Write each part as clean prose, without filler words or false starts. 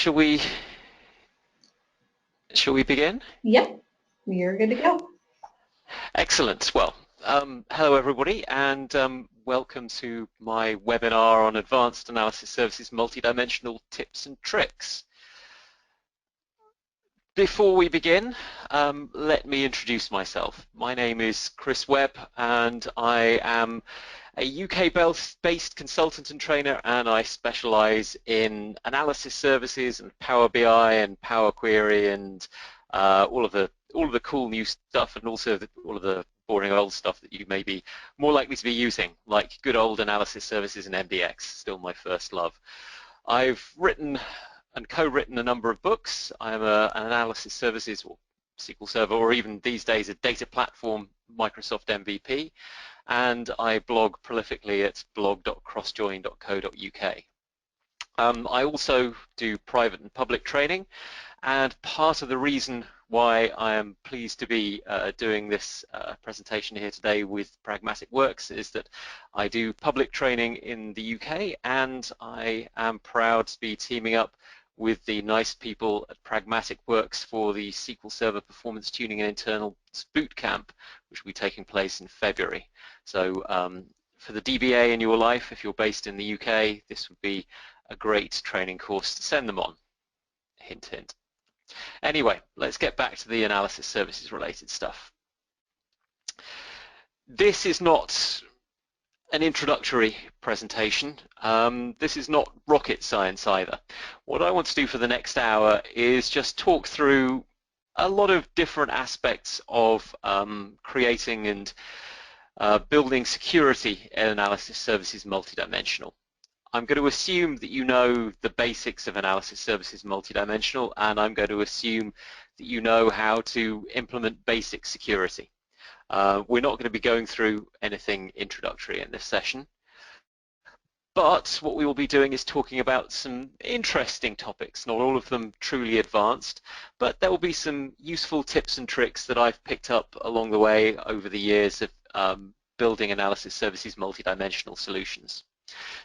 shall we begin? Yep, you're good to go. Excellent. Well, hello everybody, and welcome to my webinar on Advanced Analysis Services Multidimensional Tips and Tricks. Before we begin, let me introduce myself. My name is Chris Webb, and I am a UK-based consultant and trainer, and I specialize in analysis services and Power BI and Power Query and all of the cool new stuff, and also all of the boring old stuff that you may be more likely to be using, like good old analysis services and MDX, still my first love. I've written and co-written a number of books. I'm an analysis services or SQL Server, or even these days a data platform Microsoft MVP, and I blog prolifically at blog.crossjoin.co.uk. I also do private and public training, and part of the reason why I am pleased to be doing this presentation here today with Pragmatic Works is that I do public training in the UK, and I am proud to be teaming up with the nice people at Pragmatic Works for the SQL Server Performance Tuning and Internal Bootcamp, which will be taking place in February. So for the DBA in your life, if you're based in the UK, this would be a great training course to send them on. Hint, hint. Anyway, let's get back to the analysis services related stuff. This is not an introductory presentation. This is not rocket science either. What I want to do for the next hour is just talk through a lot of different aspects of creating and building security in analysis services multidimensional. I'm going to assume that you know the basics of analysis services multidimensional, and I'm going to assume that you know how to implement basic security. We're not going to be going through anything introductory in this session, but what we will be doing is talking about some interesting topics, not all of them truly advanced, but there will be some useful tips and tricks that I've picked up along the way over the years of building analysis services multidimensional solutions.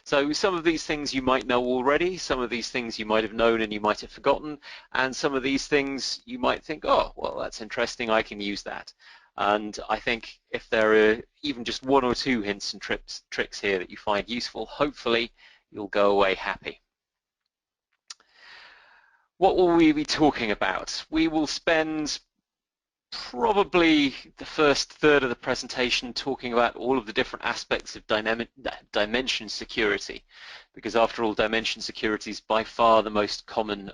So some of these things you might know already, some of these things you might have known and you might have forgotten, and some of these things you might think, oh, well, that's interesting, I can use that. And I think if there are even just one or two hints and tricks here that you find useful, hopefully you'll go away happy. What will we be talking about? We will spend probably the first third of the presentation talking about all of the different aspects of dimension security, because after all, dimension security is by far the most common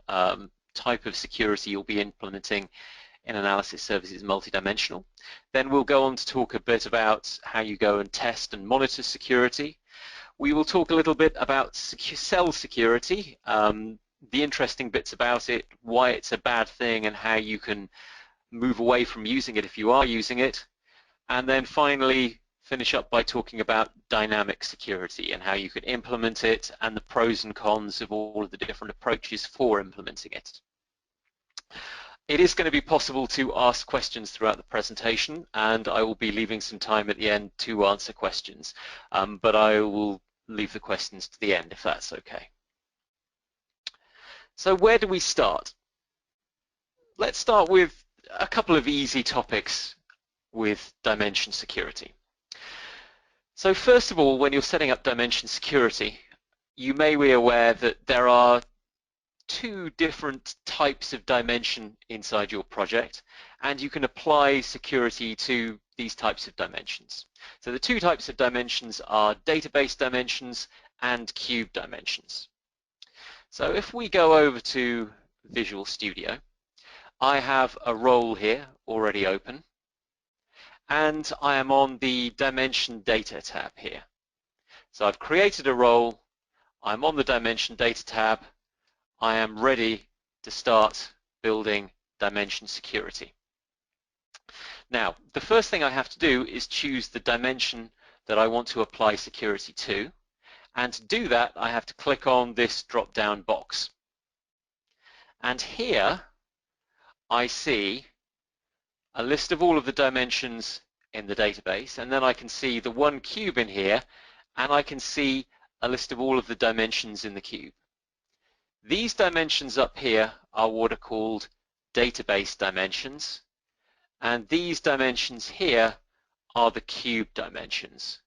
type of security you'll be implementing in analysis services multidimensional. Then we'll go on to talk a bit about how you go and test and monitor security. We will talk a little bit about cell security, the interesting bits about it, why it's a bad thing, and how you can move away from using it if you are using it, and then finally finish up by talking about dynamic security and how you can implement it and the pros and cons of all of the different approaches for implementing it. It is going to be possible to ask questions throughout the presentation, and I will be leaving some time at the end to answer questions, but I will leave the questions to the end if that's okay. So where do we start? Let's start with a couple of easy topics with dimension security. So first of all, when you're setting up dimension security, you may be aware that there are two different types of dimension inside your project, and you can apply security to these types of dimensions. So the two types of dimensions are database dimensions and cube dimensions. So if we go over to Visual Studio, I have a role here already open, and I am on the Dimension Data tab here. So I've created a role, I'm on the Dimension Data tab, I am ready to start building dimension security. Now, the first thing I have to do is choose the dimension that I want to apply security to, and to do that I have to click on this drop-down box. And here I see a list of all of the dimensions in the database, and then I can see the one cube in here, and I can see a list of all of the dimensions in the cube. These dimensions up here are what are called database dimensions, and these dimensions here are the cube dimensions.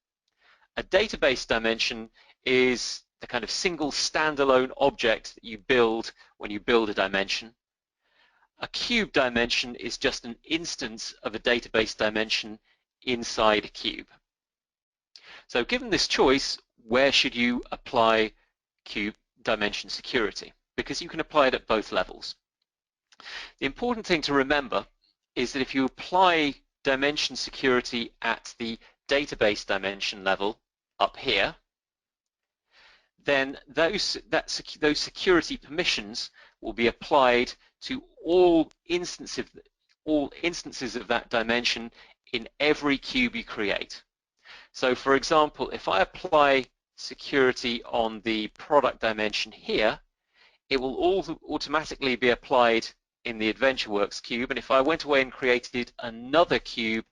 A database dimension is the kind of single standalone object that you build when you build a dimension. A cube dimension is just an instance of a database dimension inside a cube. So given this choice, where should you apply cube dimension security? Because you can apply it at both levels. The important thing to remember is that if you apply dimension security at the database dimension level up here, then those security permissions will be applied to all instances of that dimension in every cube you create. So for example, if I apply security on the product dimension here, it will automatically be applied in the AdventureWorks cube, and if I went away and created another cube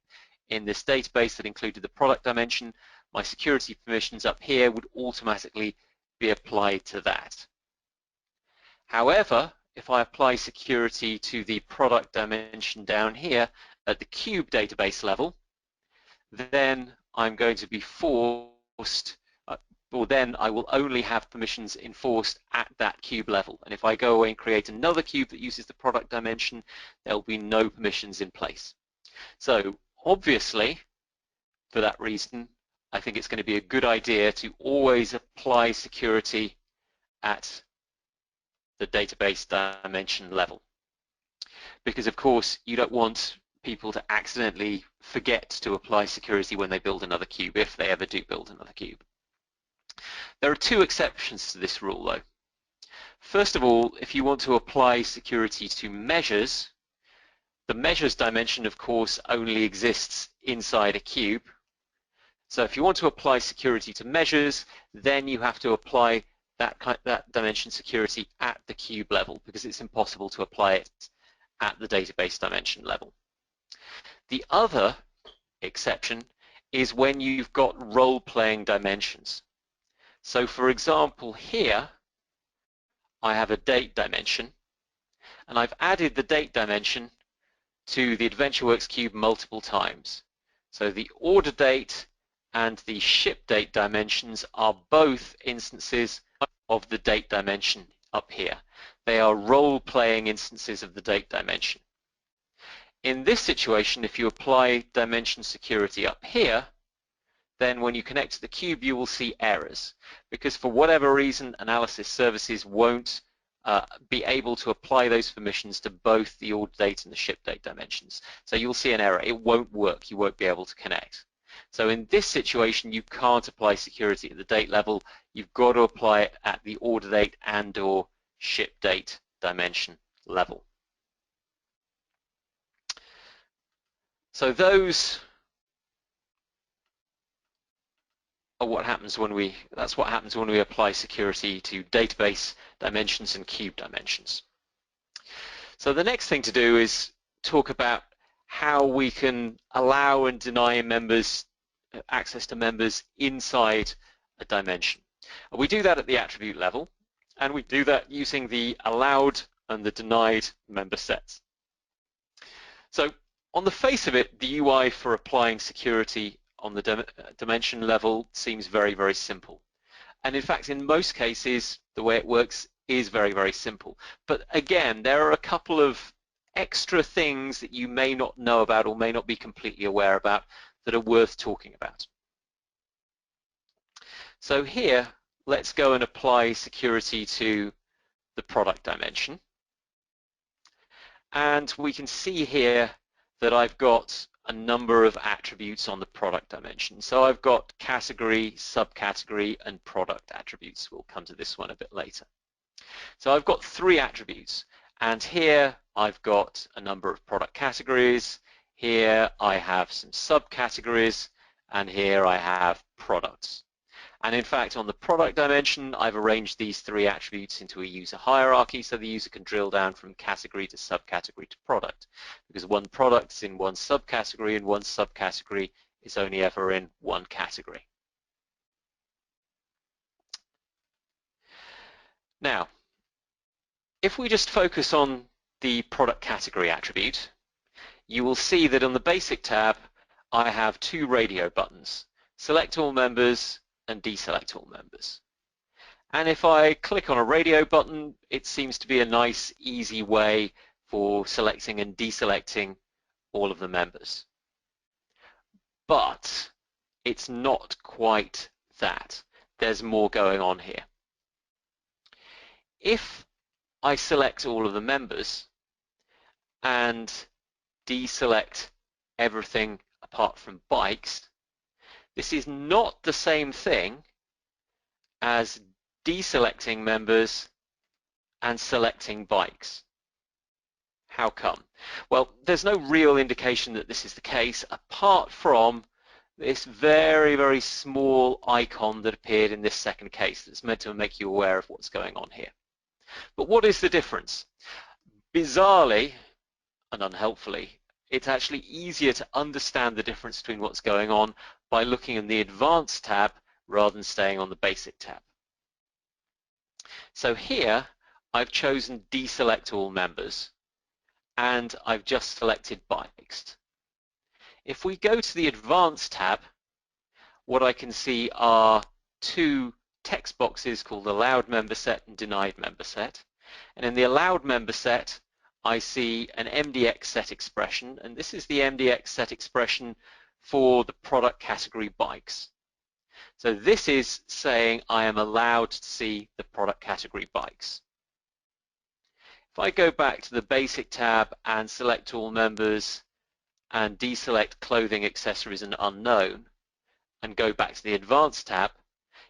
in this database that included the product dimension, my security permissions up here would automatically be applied to that. However, if I apply security to the product dimension down here at the cube database level, then I'm going to be forced, or then I will only have permissions enforced at that cube level. And if I go away and create another cube that uses the product dimension, there will be no permissions in place. So obviously, for that reason, I think it's going to be a good idea to always apply security at the database dimension level. Because of course, you don't want people to accidentally forget to apply security when they build another cube, if they ever do build another cube. There are two exceptions to this rule though. First of all, if you want to apply security to measures, the measures dimension of course only exists inside a cube. So if you want to apply security to measures, then you have to apply that dimension security at the cube level, because it's impossible to apply it at the database dimension level. The other exception is when you've got role-playing dimensions. So for example, here I have a date dimension, and I've added the date dimension to the AdventureWorks cube multiple times. So the order date and the ship date dimensions are both instances of the date dimension up here. They are role-playing instances of the date dimension. In this situation, if you apply dimension security up here, then when you connect to the cube, you will see errors, because for whatever reason, analysis services won't be able to apply those permissions to both the order date and the ship date dimensions. So you'll see an error. It won't work. You won't be able to connect. So in this situation, you can't apply security at the date level. You've got to apply it at the order date and or ship date dimension level. So those are what happens when we, that's what happens when we apply security to database dimensions and cube dimensions. So the next thing to do is talk about how we can allow and deny members access to members inside a dimension. We do that at the attribute level, and we do that using the allowed and the denied member sets. So on the face of it, the UI for applying security on the dimension level seems very, very simple. And in fact, in most cases, the way it works is very, very simple. But again, there are a couple of extra things that you may not know about or may not be completely aware about that are worth talking about. So here, let's go and apply security to the product dimension. And we can see here that I've got a number of attributes on the product dimension. So I've got category, subcategory, and product attributes. We'll come to this one a bit later. So I've got 3 attributes, and here I've got a number of product categories. Here I have some subcategories, and here I have products. And in fact, on the product dimension, I've arranged these 3 attributes into a user hierarchy, so the user can drill down from category to subcategory to product, because one product is in one subcategory and one subcategory is only ever in one category. Now, If we just focus on the product category attribute, you will see that on the basic tab, I have two radio buttons, select all members and deselect all members. And if I click on a radio button, it seems to be a nice, easy way for selecting and deselecting all of the members. But it's not quite that. There's more going on here. If I select all of the members and deselect everything apart from bikes, this is not the same thing as deselecting members and selecting bikes. How come? Well, there's no real indication that this is the case apart from this very, very small icon that appeared in this second case that's meant to make you aware of what's going on here. But what is the difference? Bizarrely and unhelpfully, it's actually easier to understand the difference between what's going on by looking in the Advanced tab rather than staying on the Basic tab. So here, I've chosen Deselect All Members, and I've just selected Bikes. If we go to the Advanced tab, what I can see are two text boxes called Allowed Member Set and Denied Member Set. And in the Allowed Member Set, I see an MDX set expression, and this is the MDX set expression for the product category bikes. So this is saying I am allowed to see the product category bikes. If I go back to the Basic tab and select all members and deselect clothing, accessories, and unknown, and go back to the Advanced tab,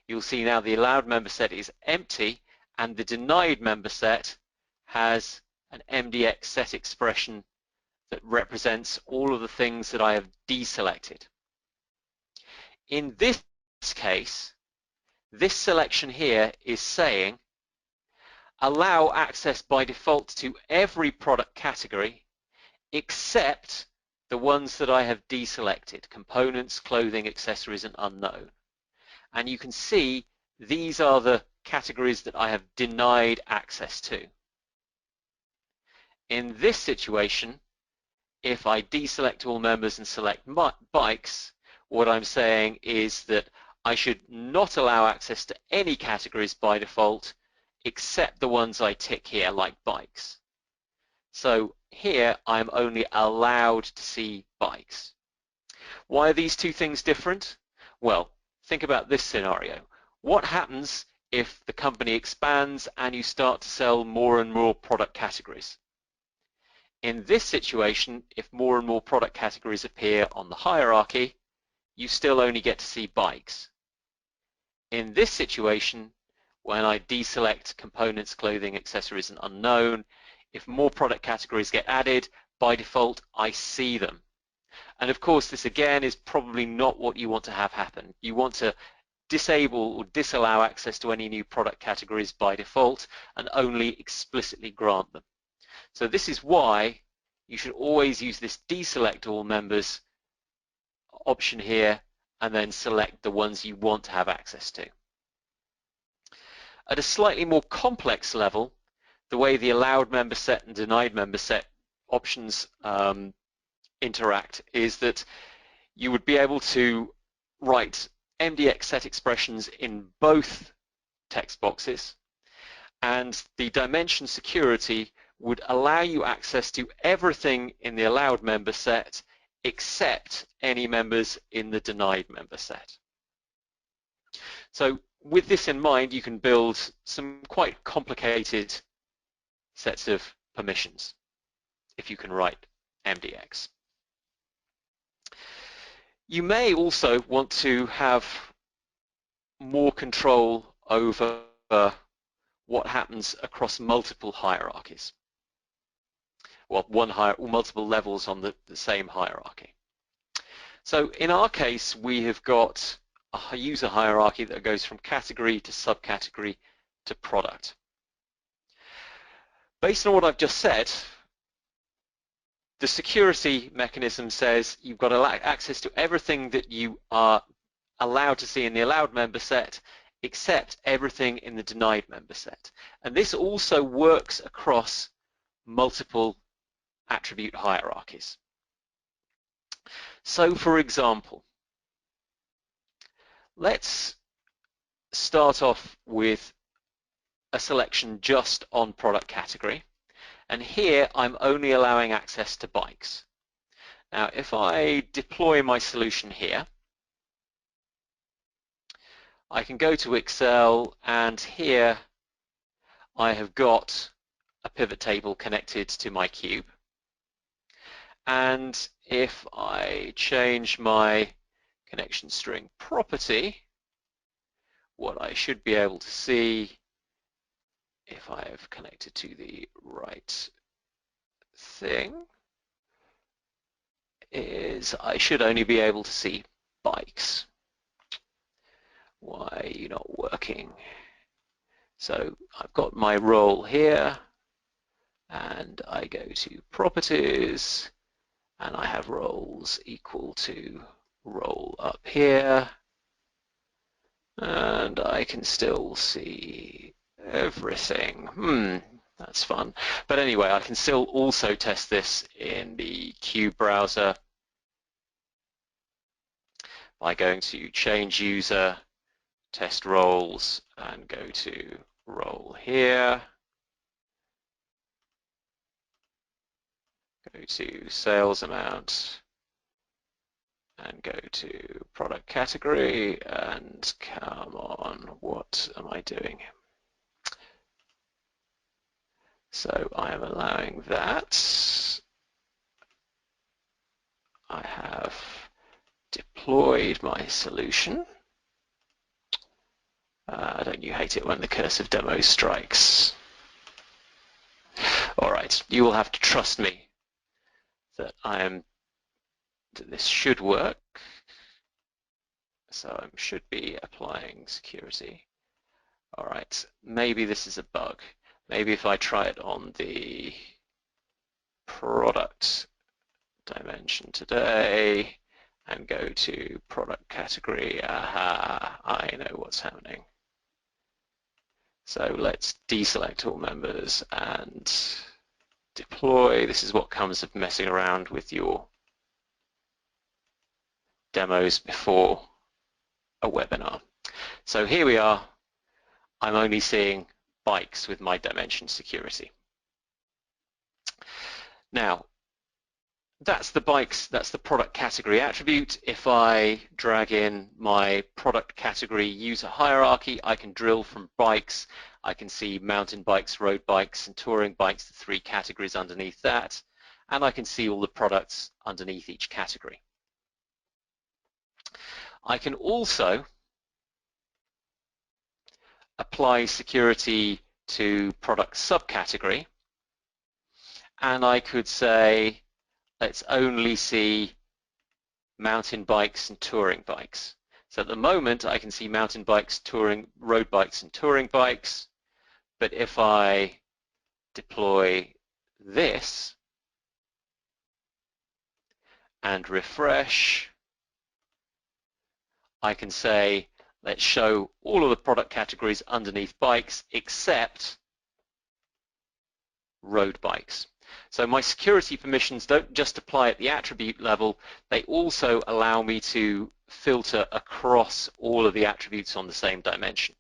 you'll see now the allowed member set is empty and the denied member set has an MDX set expression that represents all of the things that I have deselected. In this case, this selection here is saying allow access by default to every product category except the ones that I have deselected, components, clothing, accessories, and unknown. And you can see these are the categories that I have denied access to. In this situation, if I deselect all members and select bikes, what I'm saying is that I should not allow access to any categories by default except the ones I tick here, like bikes. So here I'm only allowed to see bikes. Why are these two things different? Well, think about this scenario. What happens if the company expands and you start to sell more and more product categories? In this situation, if more and more product categories appear on the hierarchy, you still only get to see bikes. In this situation, when I deselect components, clothing, accessories, and unknown, if more product categories get added, by default, I see them. And of course, this again is probably not what you want to have happen. You want to disable or disallow access to any new product categories by default and only explicitly grant them. So this is why you should always use this deselect all members option here and then select the ones you want to have access to. At a slightly more complex level, the way the allowed member set and denied member set options interact is that you would be able to write MDX set expressions in both text boxes, and the dimension security would allow you access to everything in the allowed member set except any members in the denied member set. So with this in mind, you can build some quite complicated sets of permissions if you can write MDX. You may also want to have more control over what happens across multiple hierarchies. Well, multiple levels on the same hierarchy. So in our case, we have got a user hierarchy that goes from category to subcategory to product. Based on what I've just said, the security mechanism says you've got access to everything that you are allowed to see in the allowed member set except everything in the denied member set. And this also works across multiple attribute hierarchies. So for example, let's start off with a selection just on product category. And here I'm only allowing access to bikes. Now if I deploy my solution here, I can go to Excel, and here I have got a pivot table connected to my cube. And if I change my connection string property, what I should be able to see, if I have connected to the right thing, is I should only be able to see bikes. Why are you not working? So I've got my role here, and I go to properties, and I have roles equal to role up here, and I can still see everything. That's fun. But anyway, I can still also test this in the Cube browser by going to change user, test roles, and go to role here. Go to sales amount and go to product category, and come on, what am I doing? So I am allowing that. I have deployed my solution. Don't you hate it when the curse of demo strikes? All right, you will have to trust me that this should work. So I should be applying security. All right, maybe this is a bug. Maybe if I try it on the product dimension today and go to product category, aha, I know what's happening. So let's deselect all members and deploy. This is what comes of messing around with your demos before a webinar. So here we are. I'm only seeing bikes with my dimension security. Now, that's the bikes, that's the product category attribute. If I drag in my product category user hierarchy, I can drill from bikes. I can see mountain bikes, road bikes, and touring bikes, the three categories underneath that. And I can see all the products underneath each category. I can also apply security to product subcategory, and I could say let's only see mountain bikes and touring bikes. So at the moment I can see mountain bikes, road bikes and touring bikes, but if I deploy this and refresh, I can say let's show all of the product categories underneath bikes except road bikes. So my security permissions don't just apply at the attribute level, they also allow me to filter across all of the attributes on the same dimension.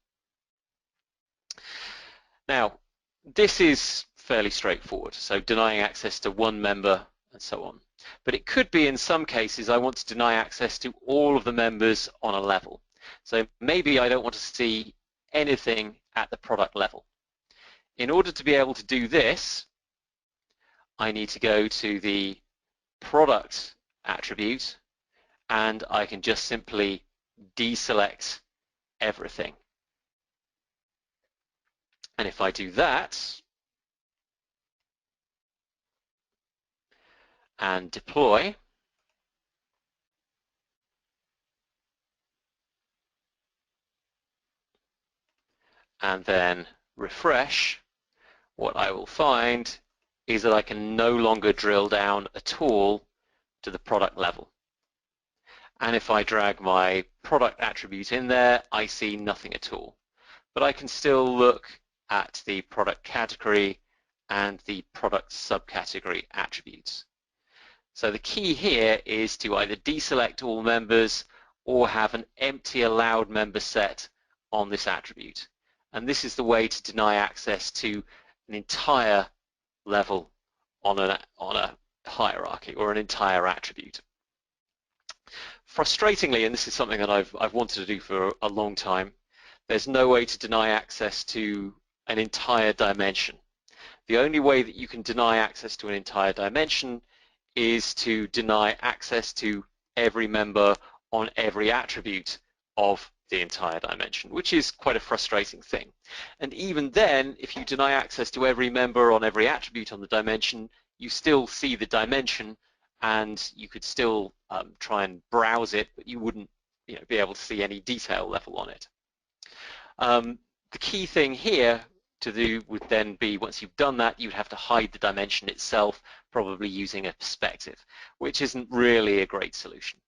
Now, this is fairly straightforward, so denying access to one member and so on. But it could be in some cases I want to deny access to all of the members on a level. So maybe I don't want to see anything at the product level. In order to be able to do this, I need to go to the product attribute, and I can just simply deselect everything. And if I do that and deploy, and then refresh, what I will find is that I can no longer drill down at all to the product level. And if I drag my product attribute in there, I see nothing at all. but I can still look at the product category and the product subcategory attributes. So the key here is to either deselect all members or have an empty allowed member set on this attribute. And this is the way to deny access to an entire level on a hierarchy or an entire attribute. Frustratingly, and this is something that I've wanted to do for a long time, there's no way to deny access to an entire dimension. The only way that you can deny access to an entire dimension is to deny access to every member on every attribute of the entire dimension, which is quite a frustrating thing. And even then, if you deny access to every member on every attribute on the dimension, you still see the dimension and you could still try and browse it, but you wouldn't be able to see any detail level on it. The key thing here to do would then be, once you've done that, you'd have to hide the dimension itself, probably using a perspective, which isn't really a great solution.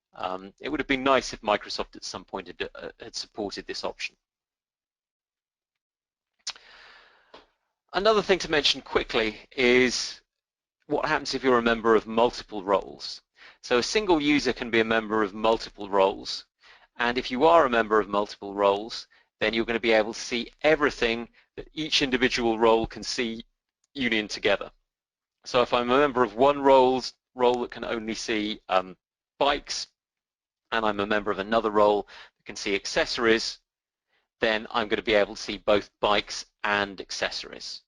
It would have been nice if Microsoft at some point had supported this option. Another thing to mention quickly is what happens if you're a member of multiple roles. So a single user can be a member of multiple roles, and if you are a member of multiple roles, then you're going to be able to see everything that each individual role can see union together. So if I'm a member of one role that can only see bikes, and I'm a member of another role that can see accessories, then I'm going to be able to see both bikes and accessories.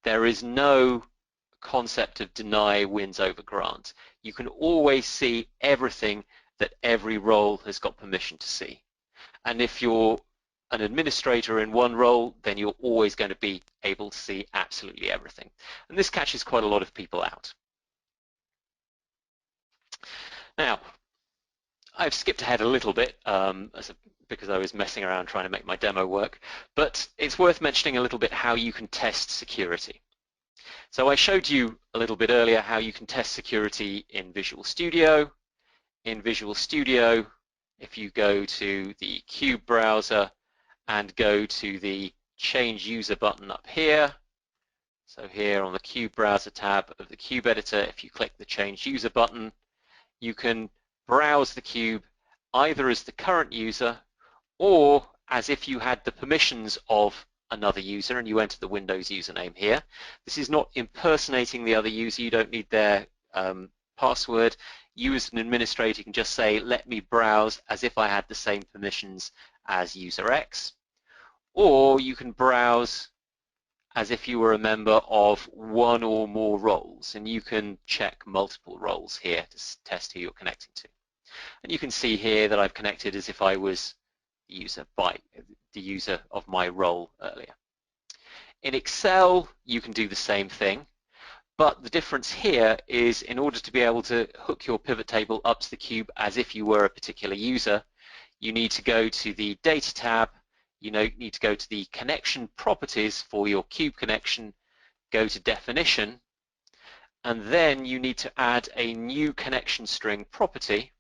There is no concept of deny wins over grant. You can always see everything that every role has got permission to see. And if you're an administrator in one role, then you're always going to be able to see absolutely everything. And this catches quite a lot of people out. Now, I've skipped ahead a little bit because I was messing around trying to make my demo work, but it's worth mentioning a little bit how you can test security. So I showed you a little bit earlier how you can test security in Visual Studio. In Visual Studio, if you go to the Cube browser and go to the Change User button up here, so here on the Cube browser tab of the Cube editor, if you click the Change User button, you can browse the cube either as the current user or as if you had the permissions of another user and you enter the Windows username here. This is not impersonating the other user. You don't need their password. You as an administrator can just say, let me browse as if I had the same permissions as user X. Or you can browse as if you were a member of one or more roles, and you can check multiple roles here to test who you're connecting to. And you can see here that I've connected as if I was the user of my role earlier. In Excel, you can do the same thing, but the difference here is in order to be able to hook your pivot table up to the cube as if you were a particular user, you need to go to the Data tab, you need to go to the connection properties for your cube connection, go to definition, and then you need to add a new connection string property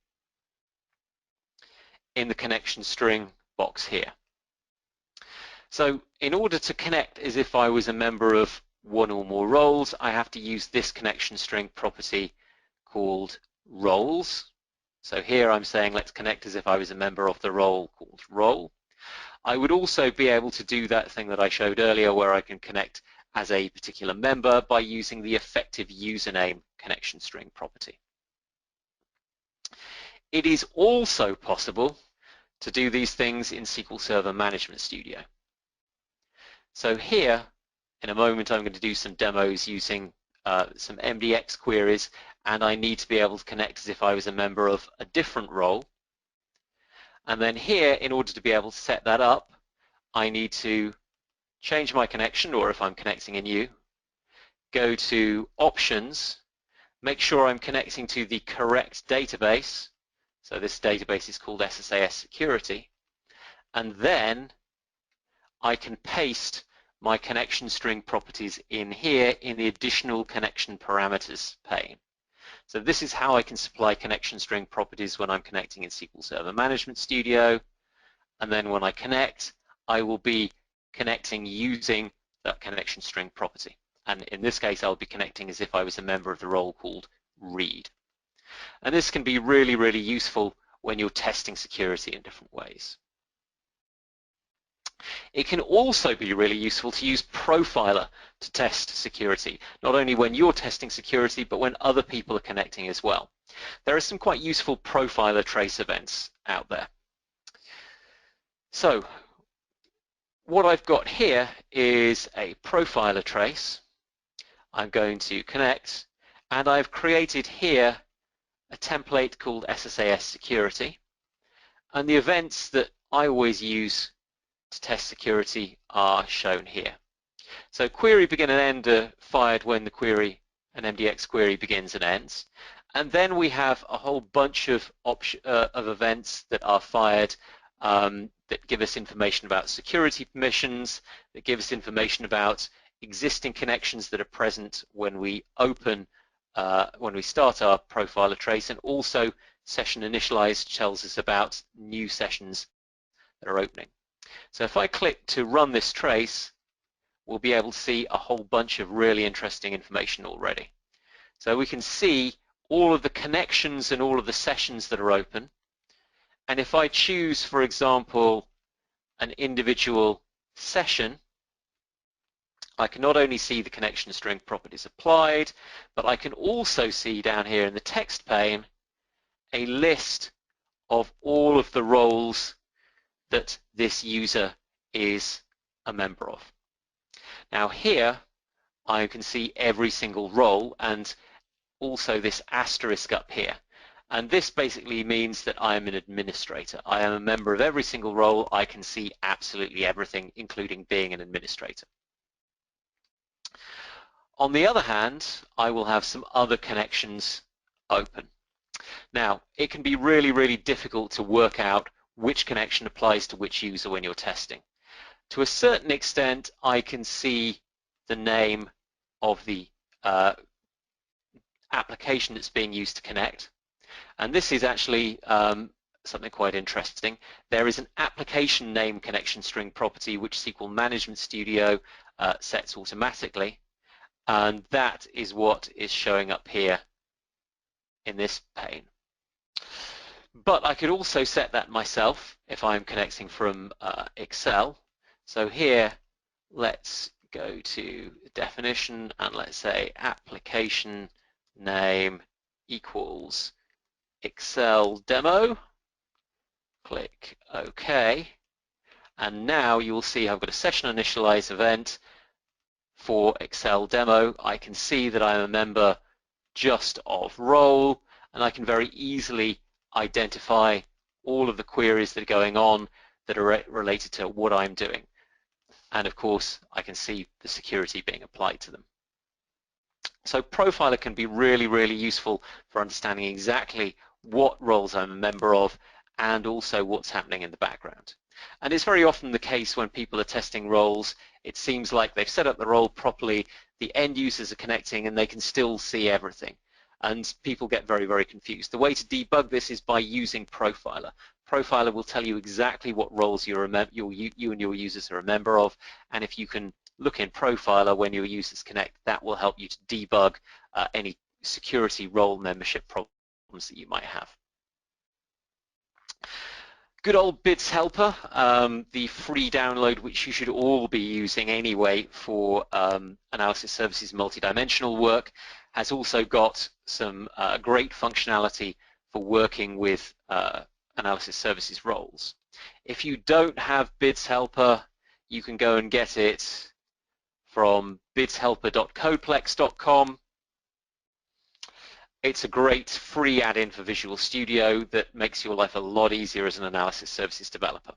in the connection string box here. So in order to connect as if I was a member of one or more roles, I have to use this connection string property called roles. So here I'm saying let's connect as if I was a member of the role called role. I would also be able to do that thing that I showed earlier where I can connect as a particular member by using the effective username connection string property. It is also possible to do these things in SQL Server Management Studio. So here, in a moment, I'm going to do some demos using some MDX queries, and I need to be able to connect as if I was a member of a different role. And then here, in order to be able to set that up, I need to change my connection, or if I'm connecting a new, go to Options, make sure I'm connecting to the correct database. So this database is called SSAS Security. And then I can paste my connection string properties in here in the additional connection parameters pane. So this is how I can supply connection string properties when I'm connecting in SQL Server Management Studio. And then when I connect, I will be connecting using that connection string property. And in this case, I'll be connecting as if I was a member of the role called read. And this can be really, really useful when you're testing security in different ways. It can also be really useful to use Profiler to test security, not only when you're testing security, but when other people are connecting as well. There are some quite useful Profiler trace events out there. So what I've got here is a Profiler trace. I'm going to connect, and I've created here a template called SSAS security. And the events that I always use to test security are shown here. So query begin and end are fired when the query, an MDX query, begins and ends. And then we have a whole bunch of events that are fired that give us information about security permissions, that give us information about existing connections that are present when we open, when we start our Profiler trace, and also session initialized tells us about new sessions that are opening. So if I click to run this trace, we'll be able to see a whole bunch of really interesting information already. So we can see all of the connections and all of the sessions that are open. And if I choose, for example, an individual session, I can not only see the connection string properties applied, but I can also see down here in the text pane a list of all of the roles that this user is a member of. Now here I can see every single role and also this asterisk up here. And this basically means that I am an administrator. I am a member of every single role. I can see absolutely everything, including being an administrator. On the other hand, I will have some other connections open. Now, it can be really, really difficult to work out which connection applies to which user when you're testing. To a certain extent, I can see the name of the application that's being used to connect. And this is actually something quite interesting. There is an application name connection string property which SQL Management Studio sets automatically. And that is what is showing up here in this pane. But I could also set that myself if I'm connecting from Excel. So here, let's go to definition and let's say application name equals Excel demo. Click OK. And now you will see I've got a session initialize event for Excel demo. I can see that I'm a member just of role, and I can very easily identify all of the queries that are going on that are related to what I'm doing. And of course, I can see the security being applied to them. So Profiler can be really, really useful for understanding exactly what roles I'm a member of and also what's happening in the background. And it's very often the case when people are testing roles, it seems like they've set up the role properly, the end users are connecting and they can still see everything. And people get very, very confused. The way to debug this is by using Profiler. Profiler will tell you exactly what roles you and your users are a member of, and if you can look in Profiler when your users connect, that will help you to debug any security role membership problems that you might have. Good old BIDS Helper, the free download which you should all be using anyway for analysis services multidimensional work, has also got some great functionality for working with analysis services roles. If you don't have BIDS Helper, you can go and get it from bidshelper.codeplex.com. It's a great free add-in for Visual Studio that makes your life a lot easier as an analysis services developer.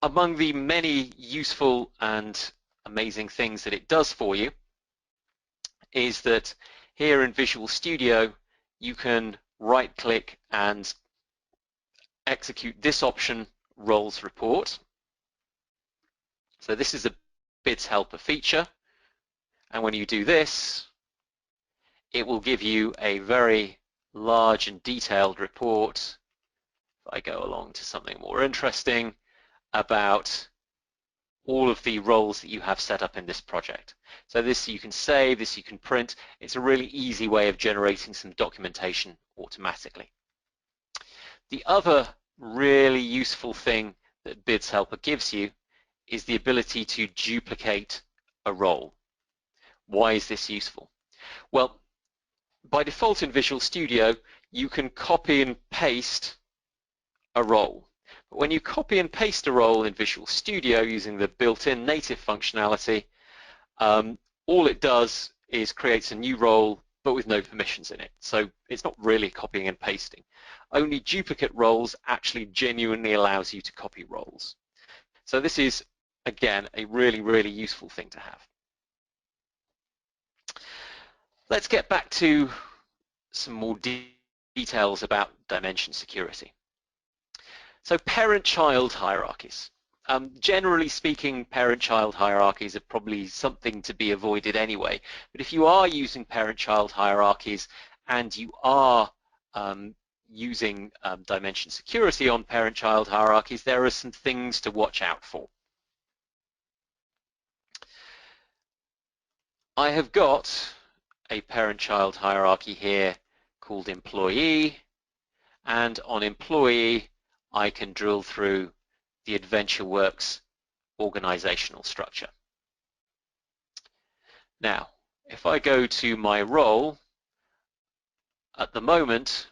Among the many useful and amazing things that it does for you is that here in Visual Studio, you can right-click and execute this option, Roles Report. So this is a BIDS Helper feature, and when you do this, it will give you a very large and detailed report. If I go along to something more interesting about all of the roles that you have set up in this project. So this you can save, this you can print. It's a really easy way of generating some documentation automatically. The other really useful thing that BIDS Helper gives you is the ability to duplicate a role. Why is this useful? Well, by default in Visual Studio, you can copy and paste a role. But when you copy and paste a role in Visual Studio using the built-in native functionality, all it does is creates a new role but with no permissions in it. So it's not really copying and pasting. Only duplicate roles actually genuinely allows you to copy roles. So this is, again, a really, really useful thing to have. Let's get back to some more details about dimension security. So parent-child hierarchies. Generally speaking, parent-child hierarchies are probably something to be avoided anyway. But if you are using parent-child hierarchies and you are using dimension security on parent-child hierarchies, there are some things to watch out for. I have got a parent-child hierarchy here called employee, and on employee I can drill through the AdventureWorks organizational structure. Now, if I go to my role, at the moment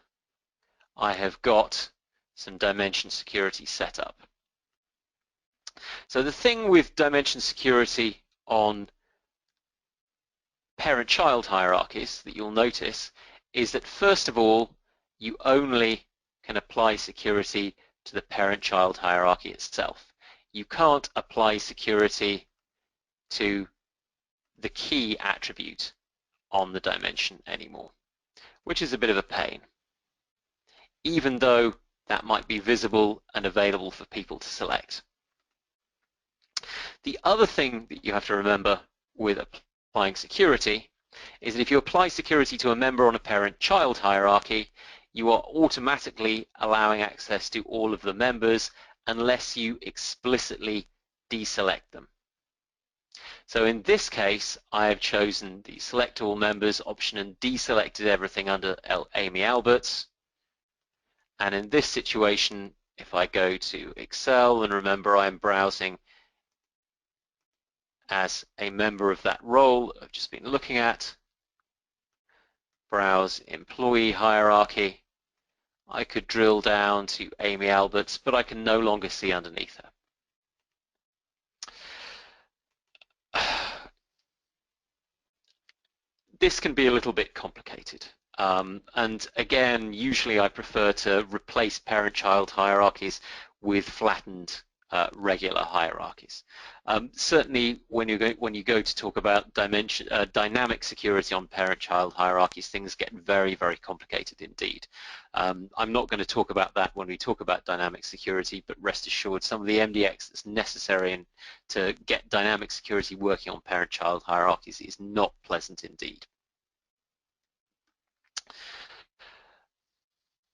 I have got some dimension security set up. So the thing with dimension security on parent-child hierarchies that you'll notice is that first of all, you only can apply security to the parent-child hierarchy itself. You can't apply security to the key attribute on the dimension anymore, which is a bit of a pain, even though that might be visible and available for people to select. The other thing that you have to remember with applying security is that if you apply security to a member on a parent-child hierarchy, you are automatically allowing access to all of the members unless you explicitly deselect them. So in this case, I have chosen the select all members option and deselected everything under Amy Alberts. And in this situation, if I go to Excel, and remember I'm browsing as a member of that role I've just been looking at, browse employee hierarchy, I could drill down to Amy Alberts, but I can no longer see underneath her. This can be a little bit complicated. And again, usually I prefer to replace parent-child hierarchies with flattened regular hierarchies. Certainly, when you go to talk about dynamic security on parent-child hierarchies, things get very, very complicated indeed. I'm not going to talk about that when we talk about dynamic security, but rest assured, some of the MDX that's necessary to get dynamic security working on parent-child hierarchies is not pleasant indeed.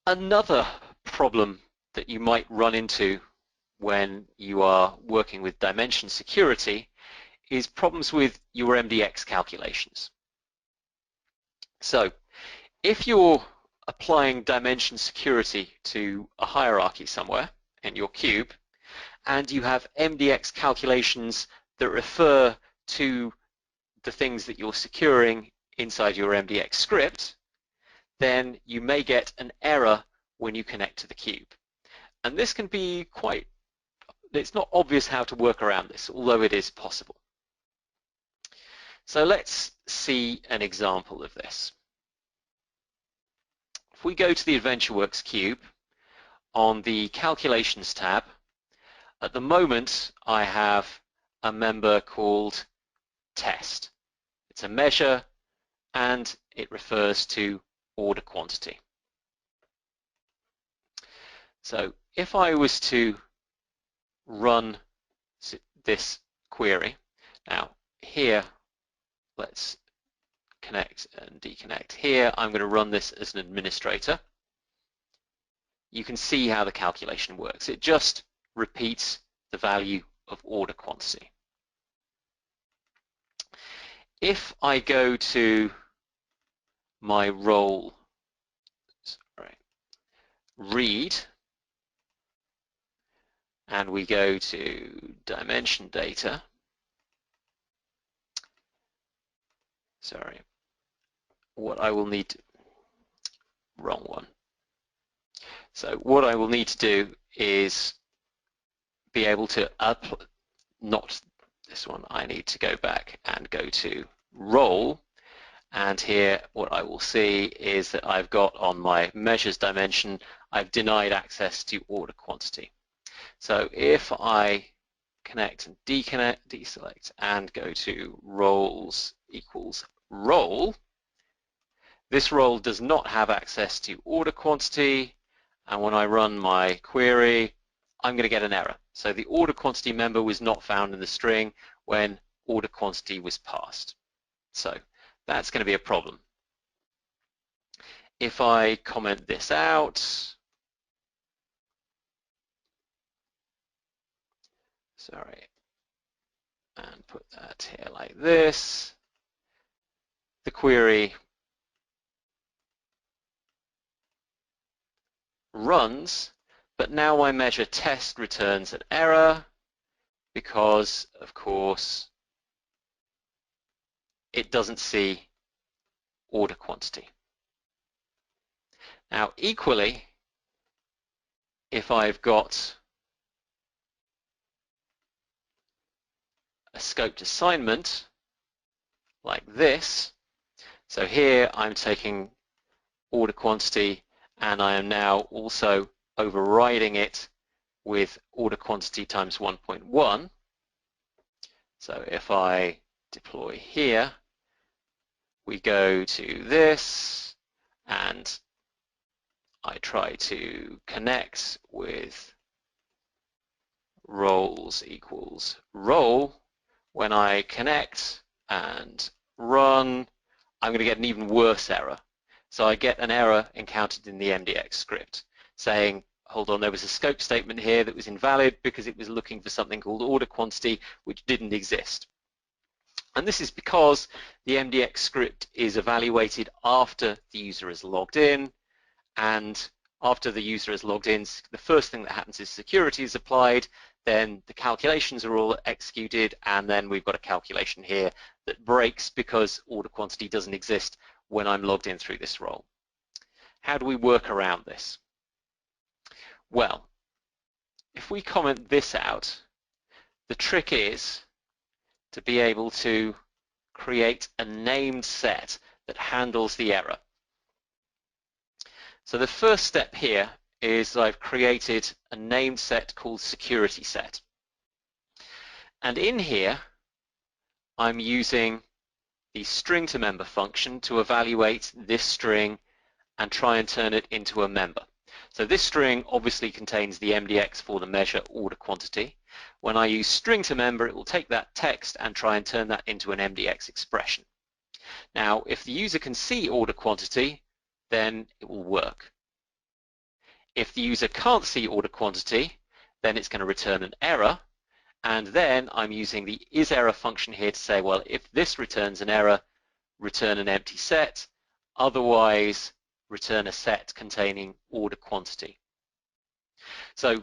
Another problem that you might run into when you are working with dimension security is problems with your MDX calculations. So if you're applying dimension security to a hierarchy somewhere in your cube and you have MDX calculations that refer to the things that you're securing inside your MDX script, then you may get an error when you connect to the cube. And this can be it's not obvious how to work around this, although it is possible. So let's see an example of this. If we go to the AdventureWorks cube, on the Calculations tab, at the moment I have a member called Test. It's a measure and it refers to order quantity. So if I was to run this query, now here let's connect and deconnect. Here I'm going to run this as an administrator. You can see how the calculation works. It just repeats the value of order quantity. If I go to my role, read, and we go to dimension data, what I will need to, wrong one. So what I will need to do is be able to not this one, I need to go back and go to role, and here what I will see is that I've got on my measures dimension, I've denied access to order quantity. So if I connect and deselect and go to roles equals role, this role does not have access to order quantity, and when I run my query, I'm going to get an error. So the order quantity member was not found in the string when order quantity was passed. So that's going to be a problem. If I comment this out, and put that here like this, the query runs, but now my measure test returns an error because, of course, it doesn't see order quantity. Now, equally, if I've got a scoped assignment like this, so here I'm taking order quantity and I am now also overriding it with order quantity times 1.1. So if I deploy here, we go to this and I try to connect with roles equals role. When I connect and run, I'm going to get an even worse error. So I get an error encountered in the MDX script saying, hold on, there was a scope statement here that was invalid because it was looking for something called order quantity which didn't exist. And this is because the MDX script is evaluated after the user is logged in, and after the user is logged in, the first thing that happens is security is applied, then the calculations are all executed, and then we've got a calculation here that breaks because order quantity doesn't exist when I'm logged in through this role. How do we work around this? Well, if we comment this out, the trick is to be able to create a named set that handles the error. So the first step here is I've created a named set called security set. And in here, I'm using the string to member function to evaluate this string and try and turn it into a member. So this string obviously contains the MDX for the measure order quantity. When I use string to member, it will take that text and try and turn that into an MDX expression. Now, if the user can see order quantity, then it will work. If the user can't see order quantity, then it's going to return an error, and then I'm using the isError function here to say, well, if this returns an error, return an empty set, otherwise return a set containing order quantity. So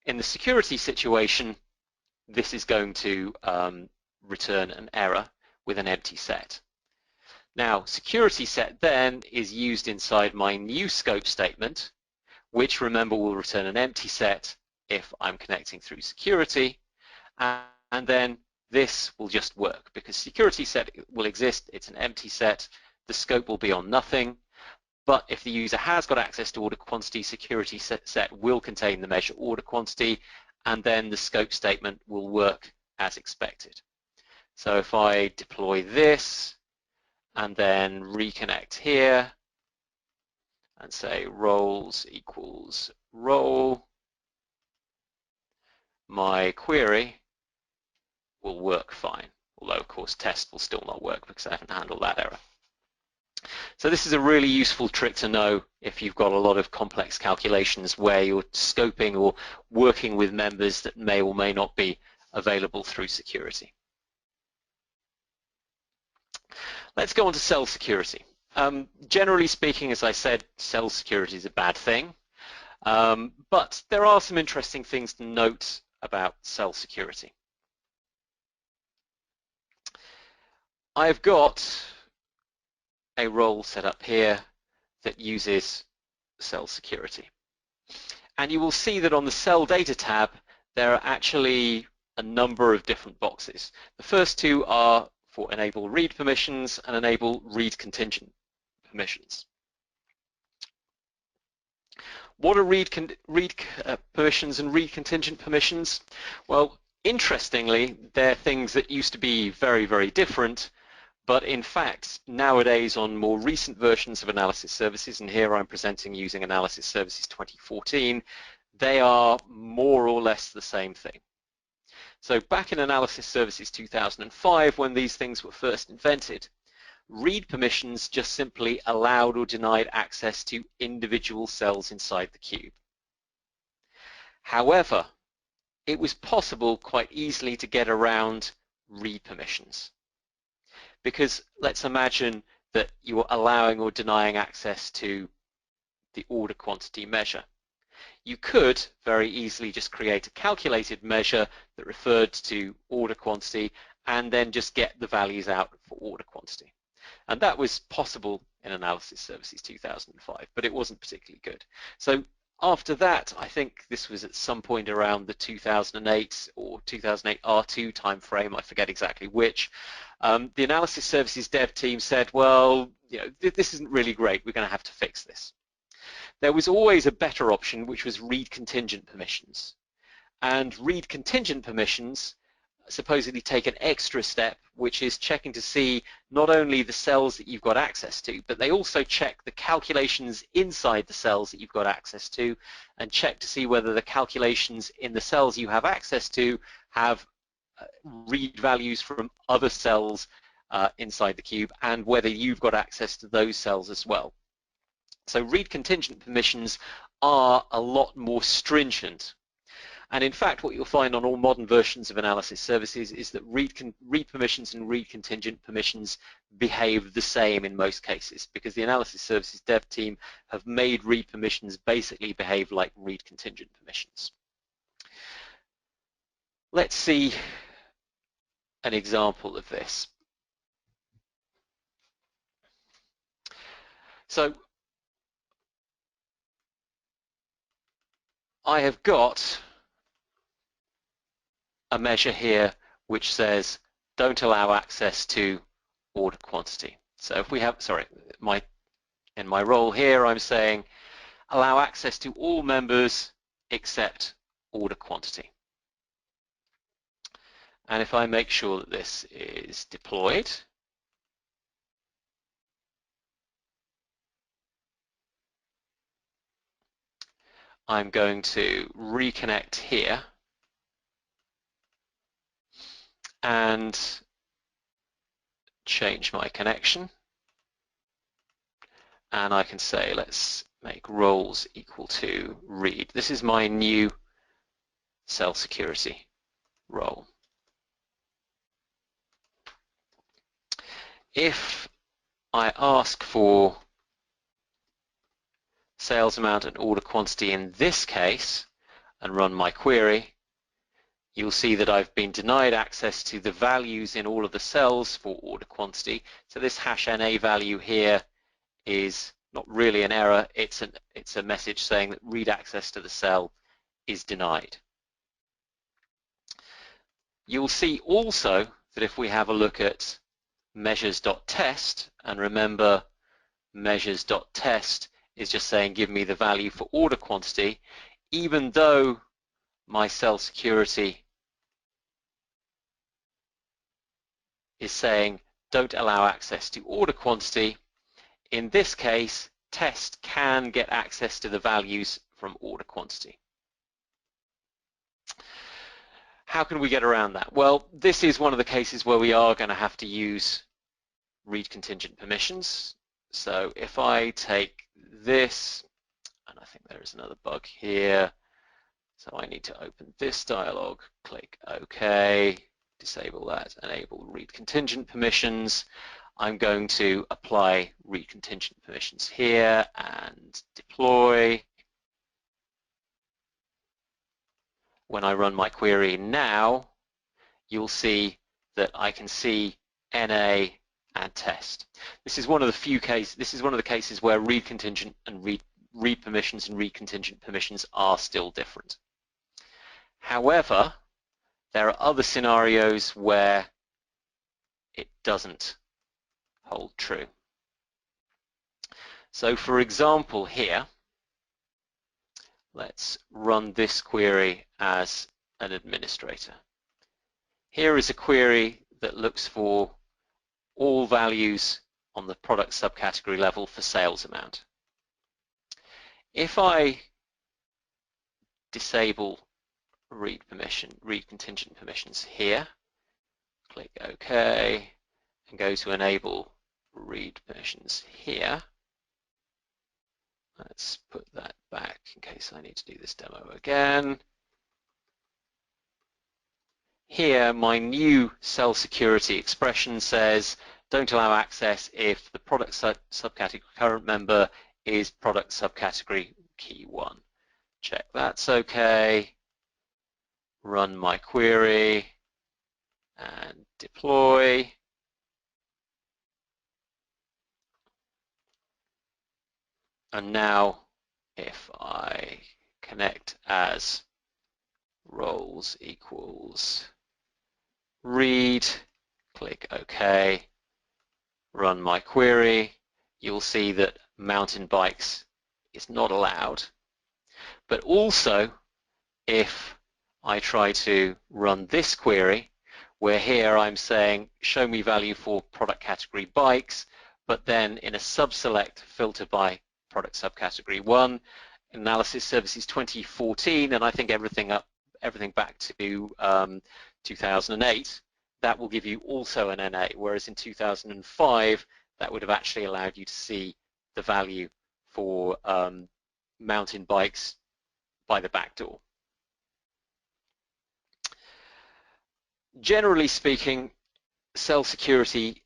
in the security situation, this is going to return an error with an empty set. Now, security set then is used inside my new scope statement, which, remember, will return an empty set if I'm connecting through security, and then this will just work because security set will exist, it's an empty set, the scope will be on nothing, but if the user has got access to order quantity, security set will contain the measure order quantity, and then the scope statement will work as expected. So if I deploy this and then reconnect here and say roles equals role, my query will work fine, although of course test will still not work because I haven't handled that error. So this is a really useful trick to know if you've got a lot of complex calculations where you're scoping or working with members that may or may not be available through security. Let's go on to cell security. Generally speaking, as I said, cell security is a bad thing, but there are some interesting things to note about cell security. I've got a role set up here that uses cell security. And you will see that on the cell data tab, there are actually a number of different boxes. The first two are for enable read permissions and enable read contingent permissions. What are read permissions and read contingent permissions? Well, interestingly, they're things that used to be very, very different, but in fact, nowadays on more recent versions of Analysis Services, and here I'm presenting using Analysis Services 2014, they are more or less the same thing. So back in Analysis Services 2005, when these things were first invented, read permissions just simply allowed or denied access to individual cells inside the cube. However, it was possible quite easily to get around read permissions. Because let's imagine that you are allowing or denying access to the order quantity measure. You could very easily just create a calculated measure that referred to order quantity and then just get the values out for order quantity. And that was possible in Analysis Services 2005, but it wasn't particularly good. So after that, I think this was at some point around the 2008 or 2008 R2 timeframe, I forget exactly which, the Analysis Services dev team said, well, this isn't really great, we're going to have to fix this. There was always a better option, which was read contingent permissions. And read contingent permissions supposedly take an extra step, which is checking to see not only the cells that you've got access to, but they also check the calculations inside the cells that you've got access to, and check to see whether the calculations in the cells you have access to have read values from other cells inside the cube, and whether you've got access to those cells as well. So read contingent permissions are a lot more stringent. And in fact, what you'll find on all modern versions of Analysis Services is that read permissions and read contingent permissions behave the same in most cases, because the Analysis Services dev team have made read permissions basically behave like read contingent permissions. Let's see an example of this. So I have got a measure here which says don't allow access to order quantity. So if we have, in my role here, I'm saying allow access to all members except order quantity. And if I make sure that this is deployed, I'm going to reconnect here and change my connection. And I can say, let's make roles equal to read. This is my new cell security role. If I ask for sales amount and order quantity in this case and run my query, you'll see that I've been denied access to the values in all of the cells for order quantity. So this #NA value here is not really an error, it's a message saying that read access to the cell is denied. You'll see also that if we have a look at measures.test, and remember measures.test is just saying give me the value for order quantity, even though my cell security is saying don't allow access to order quantity, in this case test can get access to the values from order quantity. How can we get around that? Well, this is one of the cases where we are going to have to use read contingent permissions. So if I take this, and I think there is another bug here, So I need to open this dialog, click OK, disable that, enable read contingent permissions. I'm going to apply read contingent permissions here and deploy. When I run my query now, you'll see that I can see NA and test. This is one of the few cases. This is one of the cases where read contingent and read permissions and read contingent permissions are still different. However, there are other scenarios where it doesn't hold true. So for example here, let's run this query as an administrator. Here is a query that looks for all values on the product subcategory level for sales amount. If I disable read contingent permissions here, click OK, and go to enable read permissions here. Let's put that back in case I need to do this demo again. Here, my new cell security expression says, don't allow access if the product subcategory current member is product subcategory key 1. Check that's okay. Run my query and deploy. And now if I connect as roles equals read, click OK, run my query, you'll see that mountain bikes is not allowed. But also, if I try to run this query, where here I'm saying show me value for product category bikes, but then in a sub-select filter by product subcategory 1, analysis services 2014, and I think everything back to 2008, that will give you also an NA, whereas in 2005 that would have actually allowed you to see the value for mountain bikes by the back door. Generally speaking, cell security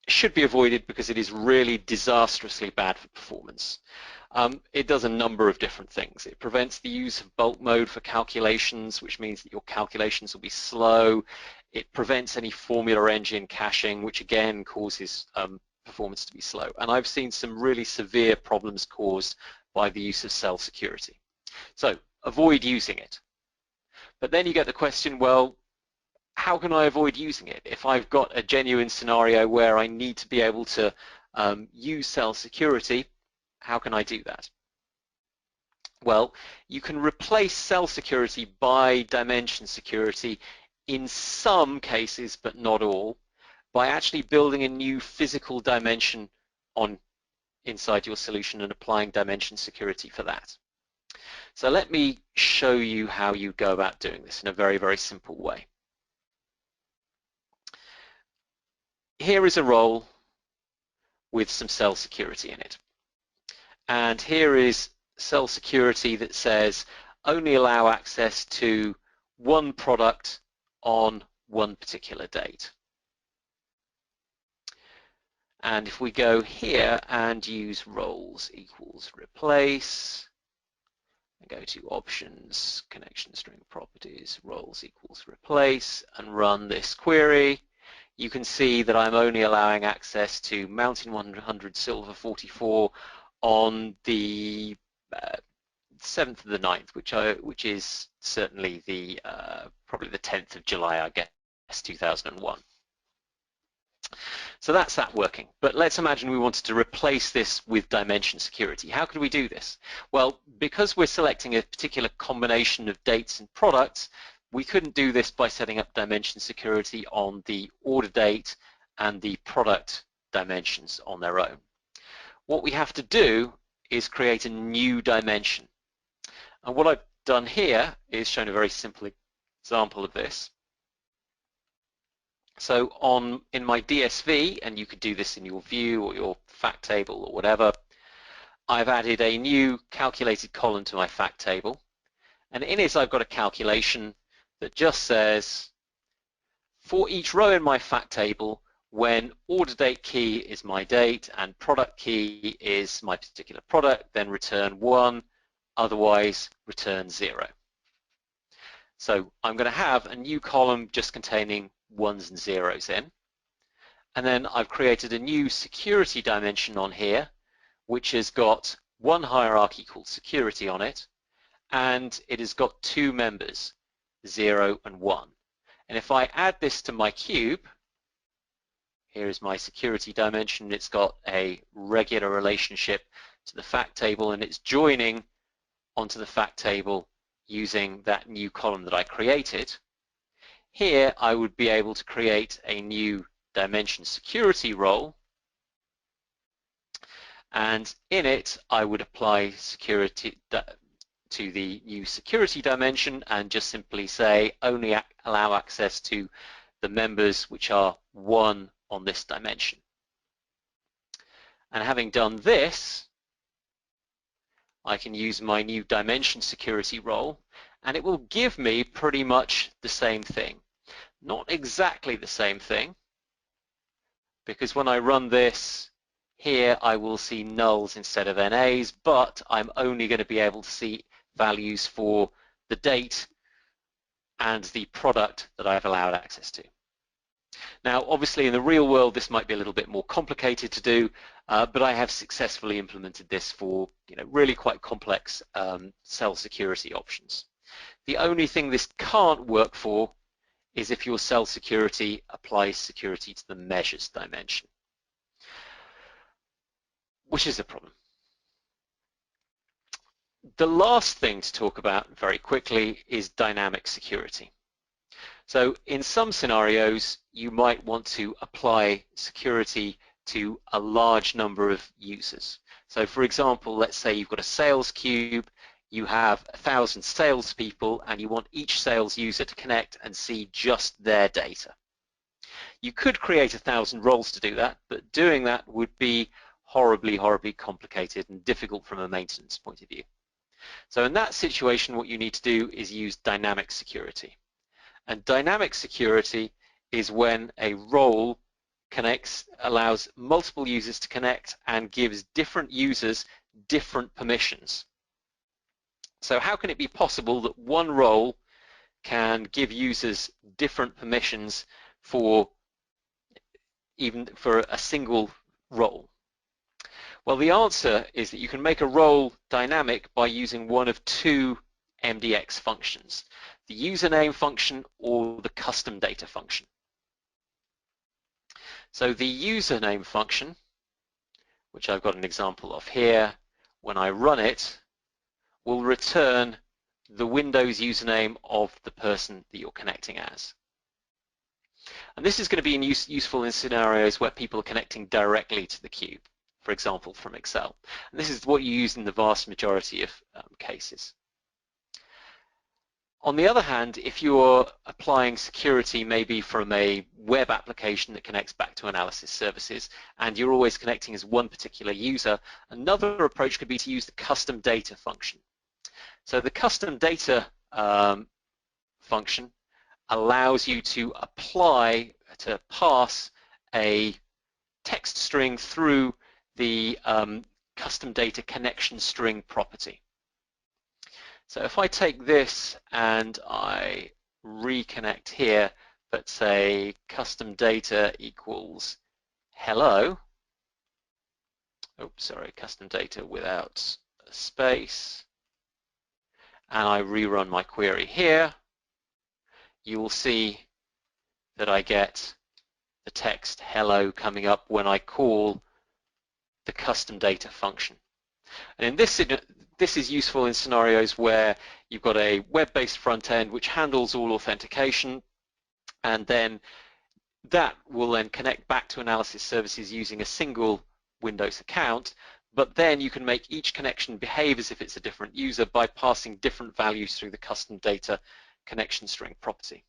should be avoided because it is really disastrously bad for performance. It does a number of different things. It prevents the use of bulk mode for calculations, which means that your calculations will be slow. It prevents any formula engine caching, which again causes performance to be slow. And I've seen some really severe problems caused by the use of cell security. So avoid using it. But then you get the question, well, how can I avoid using it? If I've got a genuine scenario where I need to be able to use cell security, how can I do that? Well, you can replace cell security by dimension security in some cases, but not all, by actually building a new physical dimension inside your solution and applying dimension security for that. So let me show you how you go about doing this in a very, very simple way. Here is a role with some cell security in it. And here is cell security that says only allow access to one product on one particular date. And if we go here and use roles equals replace, and go to options, connection string properties, roles equals replace, and run this query, you can see that I'm only allowing access to Mountain 100 Silver 44 on the 7th of the 9th, which is certainly the probably the 10th of July, I guess, 2001. So that's that working. But let's imagine we wanted to replace this with dimension security. How could we do this? Well, because we're selecting a particular combination of dates and products, we couldn't do this by setting up dimension security on the order date and the product dimensions on their own. What we have to do is create a new dimension. And what I've done here is shown a very simple example of this. So in my DSV, and you could do this in your view or your fact table or whatever, I've added a new calculated column to my fact table. And in it, I've got a calculation that just says, for each row in my fact table, when order date key is my date and product key is my particular product, then return 1, otherwise return 0. So I'm going to have a new column just containing 1s and 0s in. And then I've created a new security dimension on here, which has got one hierarchy called security on it, and it has got 2 members, 0 and 1. And if I add this to my cube, here is my security dimension. It's got a regular relationship to the fact table, and it's joining onto the fact table using that new column that I created. Here I would be able to create a new dimension security role, and in it I would apply security to the new security dimension and just simply say only allow access to the members which are 1 on this dimension. And having done this, I can use my new dimension security role, and it will give me pretty much the same thing. Not exactly the same thing, because when I run this here, I will see nulls instead of NAs, but I'm only going to be able to see values for the date and the product that I've allowed access to. Now, obviously, in the real world, this might be a little bit more complicated to do, but I have successfully implemented this for really quite complex cell security options. The only thing this can't work for is if your cell security applies security to the measures dimension, which is a problem. The last thing to talk about very quickly is dynamic security. So in some scenarios, you might want to apply security to a large number of users. So for example, let's say you've got a sales cube, you have 1,000 salespeople, and you want each sales user to connect and see just their data. You could create 1,000 roles to do that, but doing that would be horribly, horribly complicated and difficult from a maintenance point of view. So in that situation, what you need to do is use dynamic security. And dynamic security is when a role connects, allows multiple users to connect and gives different users different permissions. So how can it be possible that one role can give users different permissions for even for a single role? Well, the answer is that you can make a role dynamic by using one of 2 MDX functions, the username function or the custom data function. So the username function, which I've got an example of here, when I run it, will return the Windows username of the person that you're connecting as. And this is going to be useful in scenarios where people are connecting directly to the cube, for example, from Excel. And this is what you use in the vast majority of cases. On the other hand, if you're applying security maybe from a web application that connects back to analysis services, and you're always connecting as one particular user, another approach could be to use the custom data function. So the custom data function allows you to pass a text string through the custom data connection string property. So if I take this and I reconnect here, but say custom data equals hello, oops, sorry, custom data without a space, and I rerun my query here, you will see that I get the text hello coming up when I call the custom data function. And in this is useful in scenarios where you've got a web-based front end which handles all authentication, and then that will then connect back to analysis services using a single Windows account, but then you can make each connection behave as if it's a different user by passing different values through the custom data connection string property.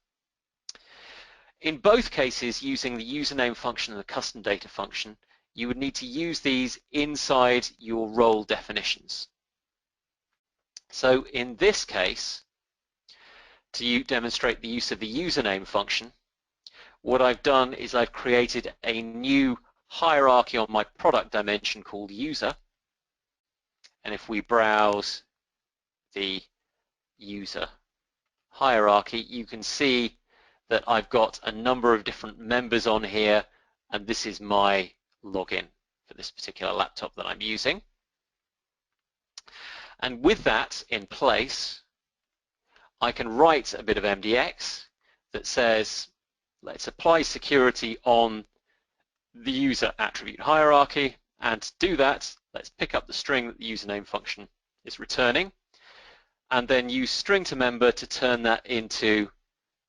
In both cases, using the username function and the custom data function, you would need to use these inside your role definitions. So in this case, to demonstrate the use of the username function, what I've done is I've created a new hierarchy on my product dimension called user. And if we browse the user hierarchy, you can see that I've got a number of different members on here, and this is my login for this particular laptop that I'm using. And with that in place, I can write a bit of MDX that says, let's apply security on the user attribute hierarchy, and to do that, let's pick up the string that the username function is returning, and then use string to member to turn that into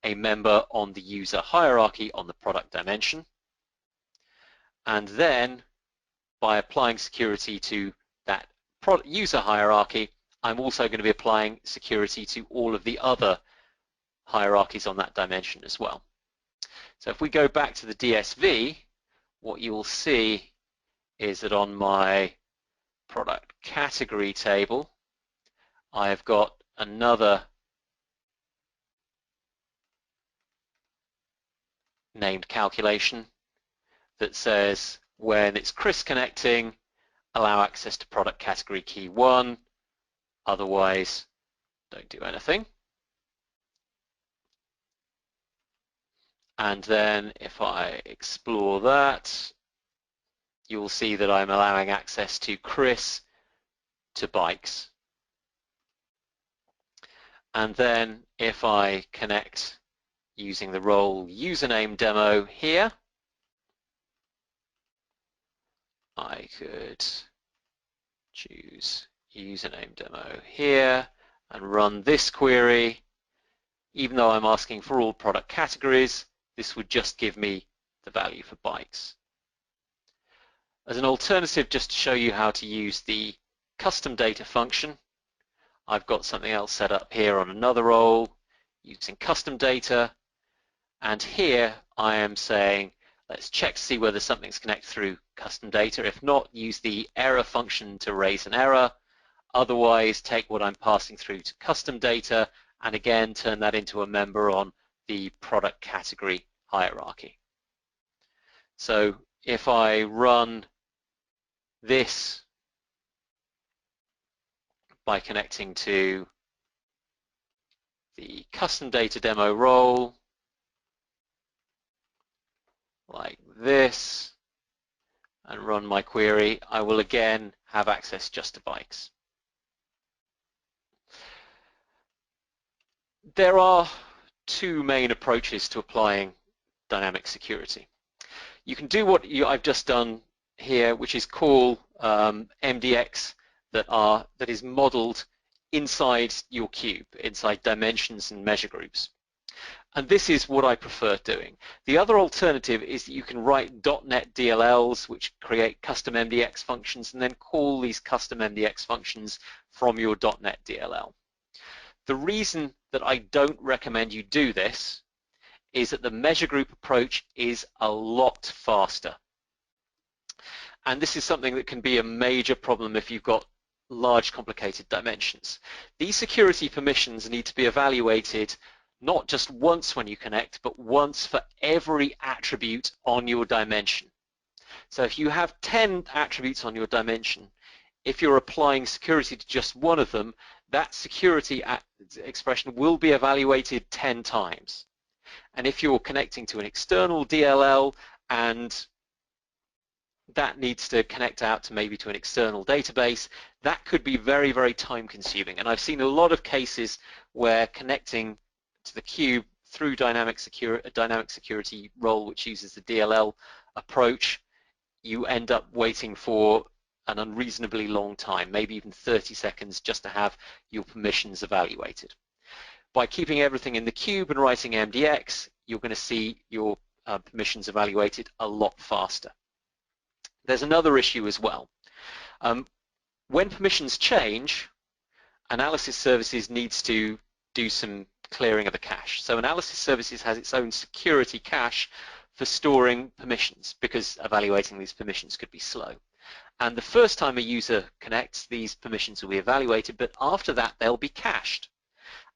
a member on the user hierarchy on the product dimension. And then by applying security to that user hierarchy, I'm also going to be applying security to all of the other hierarchies on that dimension as well. So if we go back to the DSV, what you will see is that on my product category table, I've got another named calculation that says when it's Chris connecting, allow access to product category key 1, otherwise don't do anything. And then if I explore that, you'll see that I'm allowing access to Chris to bikes. And then if I connect using the role username demo here, I could choose username demo here and run this query. Even though I'm asking for all product categories, this would just give me the value for bikes. As an alternative, just to show you how to use the custom data function, I've got something else set up here on another role using custom data, and here I am saying let's check to see whether something's connected through custom data. If not, use the error function to raise an error. Otherwise, take what I'm passing through to custom data and again turn that into a member on the product category hierarchy. So if I run this by connecting to the custom data demo role like this and run my query, I will again have access just to bikes. There are two main approaches to applying dynamic security. You can do what I've just done here, which is call MDX that is modeled inside your cube, inside dimensions and measure groups. And this is what I prefer doing. The other alternative is that you can write .NET DLLs which create custom MDX functions and then call these custom MDX functions from your .NET DLL. The reason that I don't recommend you do this is that the measure group approach is a lot faster. And this is something that can be a major problem if you've got large complicated dimensions. These security permissions need to be evaluated not just once when you connect, but once for every attribute on your dimension. So if you have 10 attributes on your dimension, if you're applying security to just one of them, that security expression will be evaluated 10 times. And if you're connecting to an external DLL and that needs to connect out to maybe to an external database, that could be very, very time consuming. And I've seen a lot of cases where connecting to the cube through a dynamic security role which uses the DLL approach, you end up waiting for an unreasonably long time, maybe even 30 seconds just to have your permissions evaluated. By keeping everything in the cube and writing MDX, you're going to see your permissions evaluated a lot faster. There's another issue as well. When permissions change, analysis services needs to do some clearing of the cache. So analysis services has its own security cache for storing permissions because evaluating these permissions could be slow. And the first time a user connects, these permissions will be evaluated, but after that they'll be cached.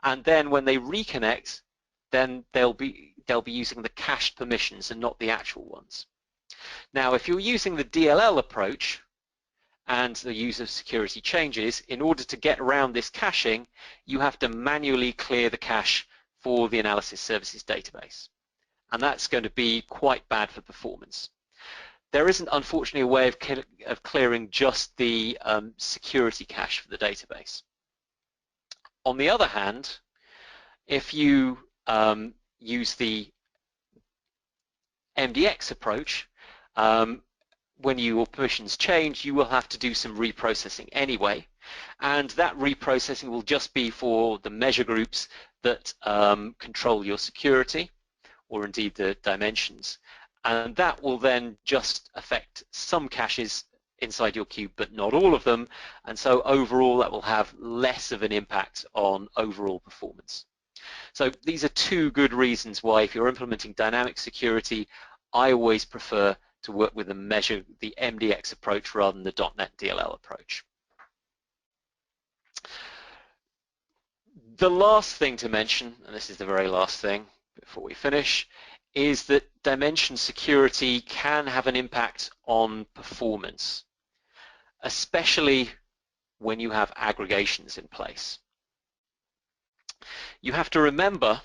And then when they reconnect, then they'll be using the cached permissions and not the actual ones. Now, if you're using the DLL approach and the user security changes, in order to get around this caching, you have to manually clear the cache for the analysis services database. And that's going to be quite bad for performance. There isn't, unfortunately, a way of clearing just the security cache for the database. On the other hand, if you use the MDX approach, when your permissions change, you will have to do some reprocessing anyway, and that reprocessing will just be for the measure groups that control your security, or indeed the dimensions, and that will then just affect some caches inside your cube, but not all of them, and so overall that will have less of an impact on overall performance. So these are two good reasons why, if you're implementing dynamic security, I always prefer to work with the MDX approach rather than the .NET DLL approach. The last thing to mention, and this is the very last thing before we finish, is that dimension security can have an impact on performance, especially when you have aggregations in place. You have to remember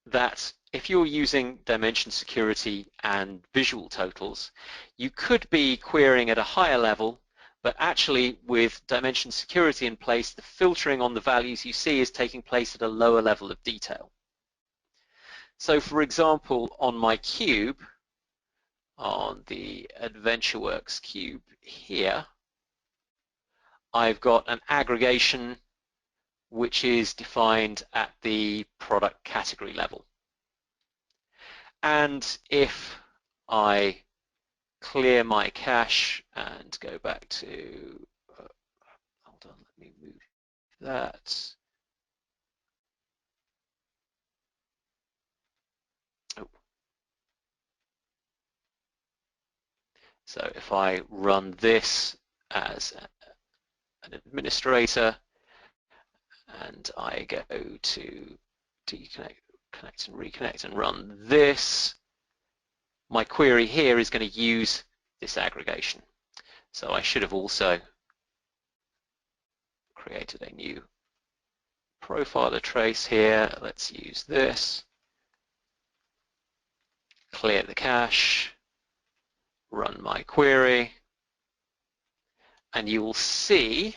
that if you're using dimension security and visual totals, you could be querying at a higher level, but actually with dimension security in place, the filtering on the values you see is taking place at a lower level of detail. So for example, on my cube, on the AdventureWorks cube here, I've got an aggregation which is defined at the product category level. And if I clear my cache and go back to, hold on, let me move that. Oh. So if I run this as an administrator and I go to deconnect, connect and reconnect and run this, my query here is going to use this aggregation. So I should have also created a new profiler trace here. Let's use this. Clear the cache, run my query, and you will see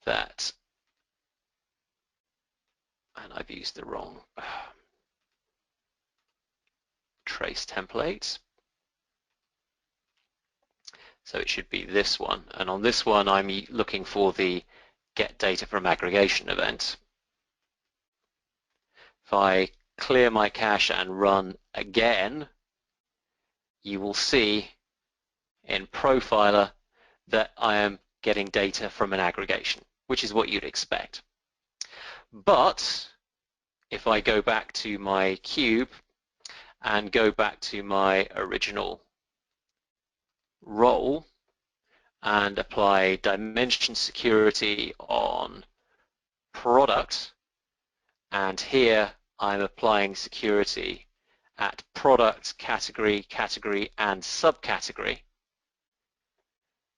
that, and I've used the wrong trace template. So it should be this one. And on this one, I'm looking for the get data from aggregation event. If I clear my cache and run again, you will see in Profiler that I am getting data from an aggregation, which is what you'd expect. But if I go back to my cube and go back to my original role and apply dimension security on product, and here I'm applying security at product, category, category, and subcategory.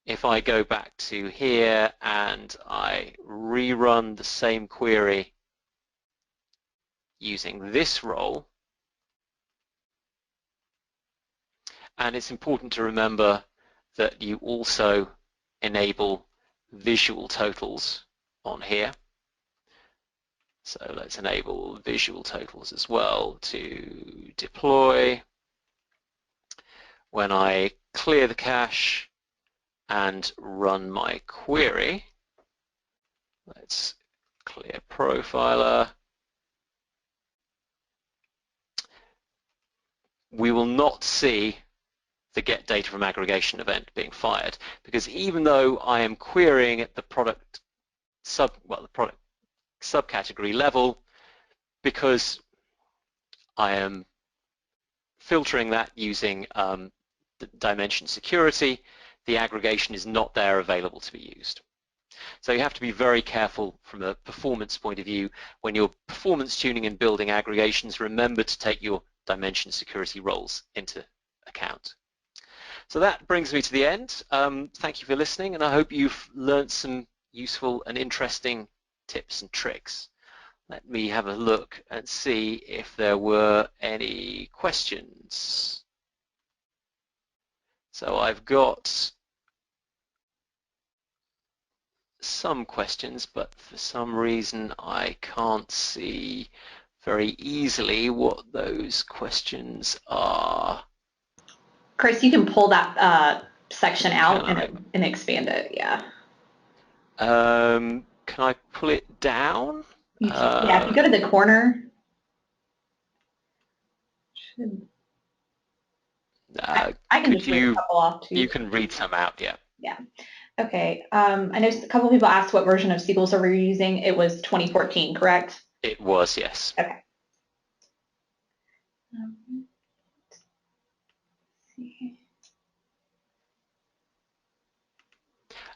If I go back to here and I rerun the same query using this role, and it's important to remember that you also enable visual totals on here. So let's enable visual totals as well to deploy. When I clear the cache and run my query, let's clear Profiler, we will not see the get data from aggregation event being fired, because even though I am querying at the product subcategory level, because I am filtering that using the dimension security, the aggregation is not there available to be used. So you have to be very careful from a performance point of view. When you're performance tuning and building aggregations, remember to take your dimension security roles into account. So that brings me to the end. Thank you for listening, and I hope you've learned some useful and interesting tips and tricks. Let me have a look and see if there were any questions. So I've got some questions, but for some reason I can't see very easily what those questions are. Chris, you can pull that section out and expand it, yeah. Can I pull it down? Yeah, if you go to the corner. I can just read a couple off too. You can read some out, yeah. Yeah. Okay. I know a couple people asked what version of SQL Server you're using. It was 2014, correct? It was, yes. Okay. Let's see.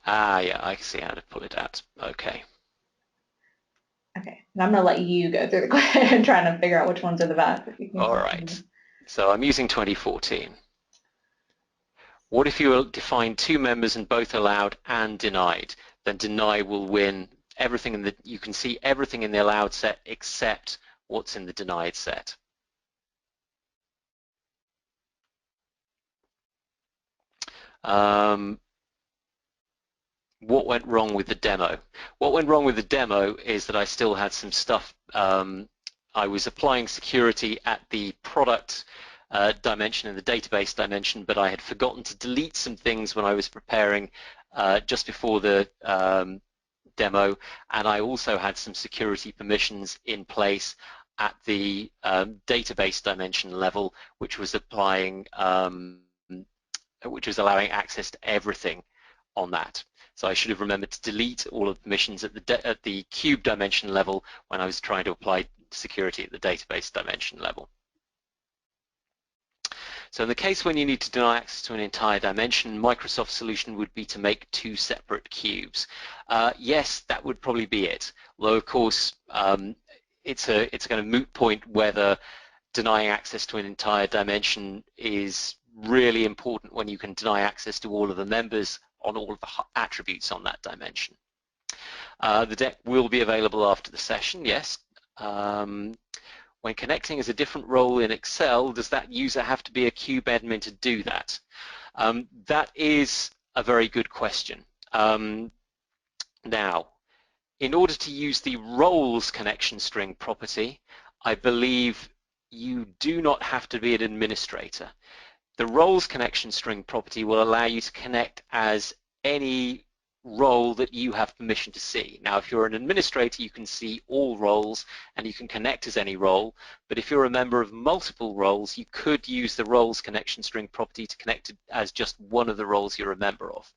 Yeah, I can see how to pull it out. Okay. Okay. And I'm going to let you go through the question, trying to figure out which ones are the best. All right. So I'm using 2014. What if you define two members and both allowed and denied? Then deny will win everything in the, you can see everything in the allowed set except what's in the denied set. What went wrong with the demo? What went wrong with the demo is that I still had some stuff. I was applying security at the product dimension and the database dimension, but I had forgotten to delete some things when I was preparing just before the demo, and I also had some security permissions in place at the database dimension level, which was applying, which was allowing access to everything on that. So I should have remembered to delete all of the permissions at the cube dimension level when I was trying to apply security at the database dimension level. So in the case when you need to deny access to an entire dimension, Microsoft's solution would be to make two separate cubes. Yes, that would probably be it. Although of course it's a kind of moot point whether denying access to an entire dimension is really important when you can deny access to all of the members on all of the attributes on that dimension. The deck will be available after the session, yes. When connecting as a different role in Excel, does that user have to be a cube admin to do that? That is a very good question. Now, in order to use the roles connection string property, I believe you do not have to be an administrator. The roles connection string property will allow you to connect as any role that you have permission to see. Now, if you're an administrator, you can see all roles and you can connect as any role, but if you're a member of multiple roles, you could use the roles connection string property to connect as just one of the roles you're a member of.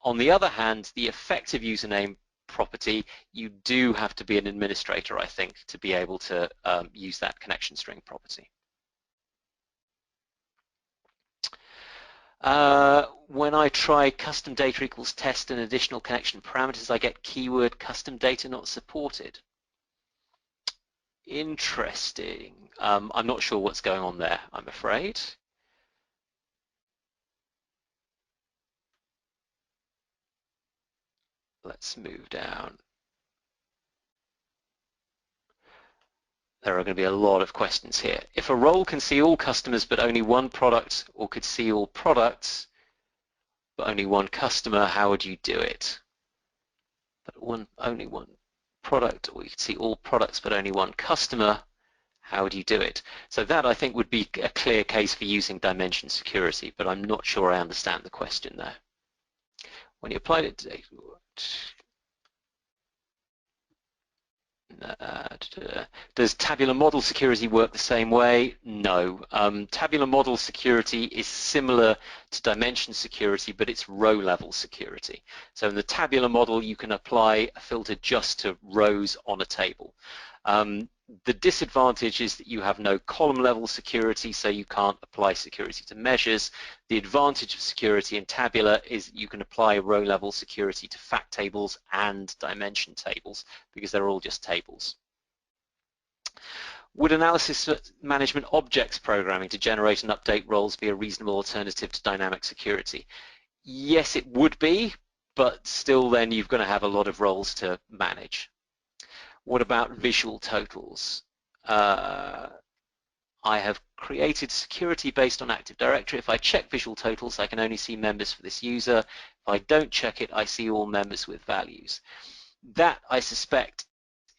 On the other hand, the effective username property, you do have to be an administrator, I think, to be able to use that connection string property. When I try custom data equals test and additional connection parameters, I get keyword custom data not supported. Interesting. I'm not sure what's going on there, I'm afraid. Let's move down. There are going to be a lot of questions here. If a role can see all customers but only one product, or could see all products but only one customer, how would you do it? But only one product, or you could see all products but only one customer, how would you do it? So that, I think, would be a clear case for using dimension security, but I'm not sure I understand the question there. When you applied it to does tabular model security work the same way? No. Tabular model security is similar to dimension security, but it's row level security. So in the tabular model, you can apply a filter just to rows on a table. The disadvantage is that you have no column level security, so you can't apply security to measures. The advantage of security in tabular is that you can apply row level security to fact tables and dimension tables because they're all just tables. Would analysis management objects programming to generate and update roles be a reasonable alternative to dynamic security? Yes, it would be, but still then you're going to have a lot of roles to manage. What about visual totals? I have created security based on Active Directory. If I check visual totals, I can only see members for this user. If I don't check it, I see all members with values. That, I suspect,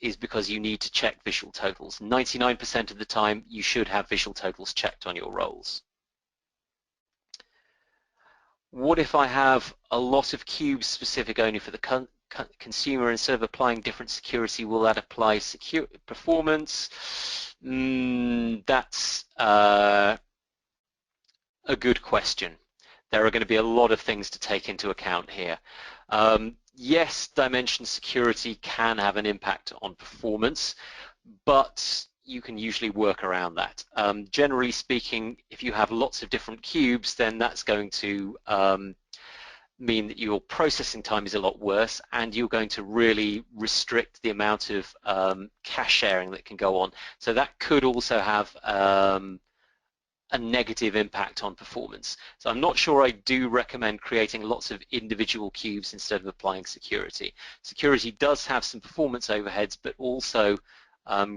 is because you need to check visual totals. 99% of the time, you should have visual totals checked on your roles. What if I have a lot of cubes specific only for the consumer? Instead of applying different security, will that apply performance? That's a good question. There are going to be a lot of things to take into account here. Yes, dimension security can have an impact on performance, but you can usually work around that. Generally speaking, if you have lots of different cubes, then that's going to mean that your processing time is a lot worse, and you're going to really restrict the amount of cache sharing that can go on. So that could also have a negative impact on performance. So I'm not sure I do recommend creating lots of individual cubes instead of applying security. Security does have some performance overheads, but also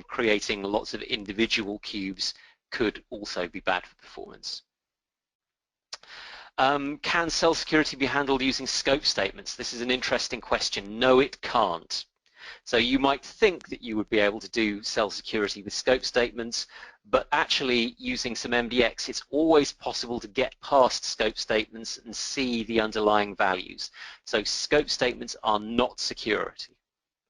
creating lots of individual cubes could also be bad for performance. Can cell security be handled using scope statements? This is an interesting question. No, it can't. So you might think that you would be able to do cell security with scope statements, but actually using some MDX, it's always possible to get past scope statements and see the underlying values. So scope statements are not security.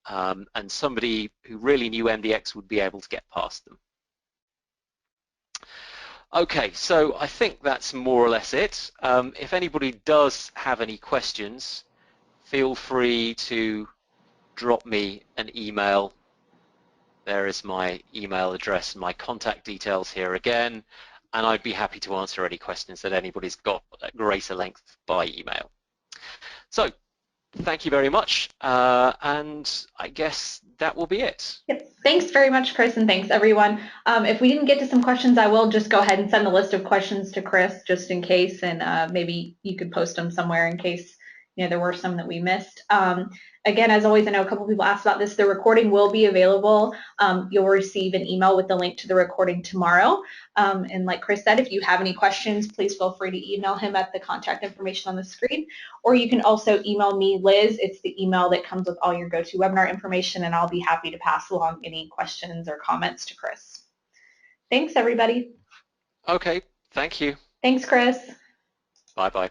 And somebody who really knew MDX would be able to get past them. Okay, so I think that's more or less it. If anybody does have any questions, feel free to drop me an email. There is my email address and my contact details here again, and I'd be happy to answer any questions that anybody's got at greater length by email. So thank you very much, and I guess that will be it. Yep. Thanks very much, Chris, and thanks, everyone. If we didn't get to some questions, I will just go ahead and send a list of questions to Chris just in case, and maybe you could post them somewhere in case there were some that we missed. Again, as always, I know a couple people asked about this. The recording will be available. You'll receive an email with the link to the recording tomorrow. And like Chris said, if you have any questions, please feel free to email him at the contact information on the screen. Or you can also email me, Liz. It's the email that comes with all your GoToWebinar information, and I'll be happy to pass along any questions or comments to Chris. Thanks, everybody. Okay, thank you. Thanks, Chris. Bye-bye.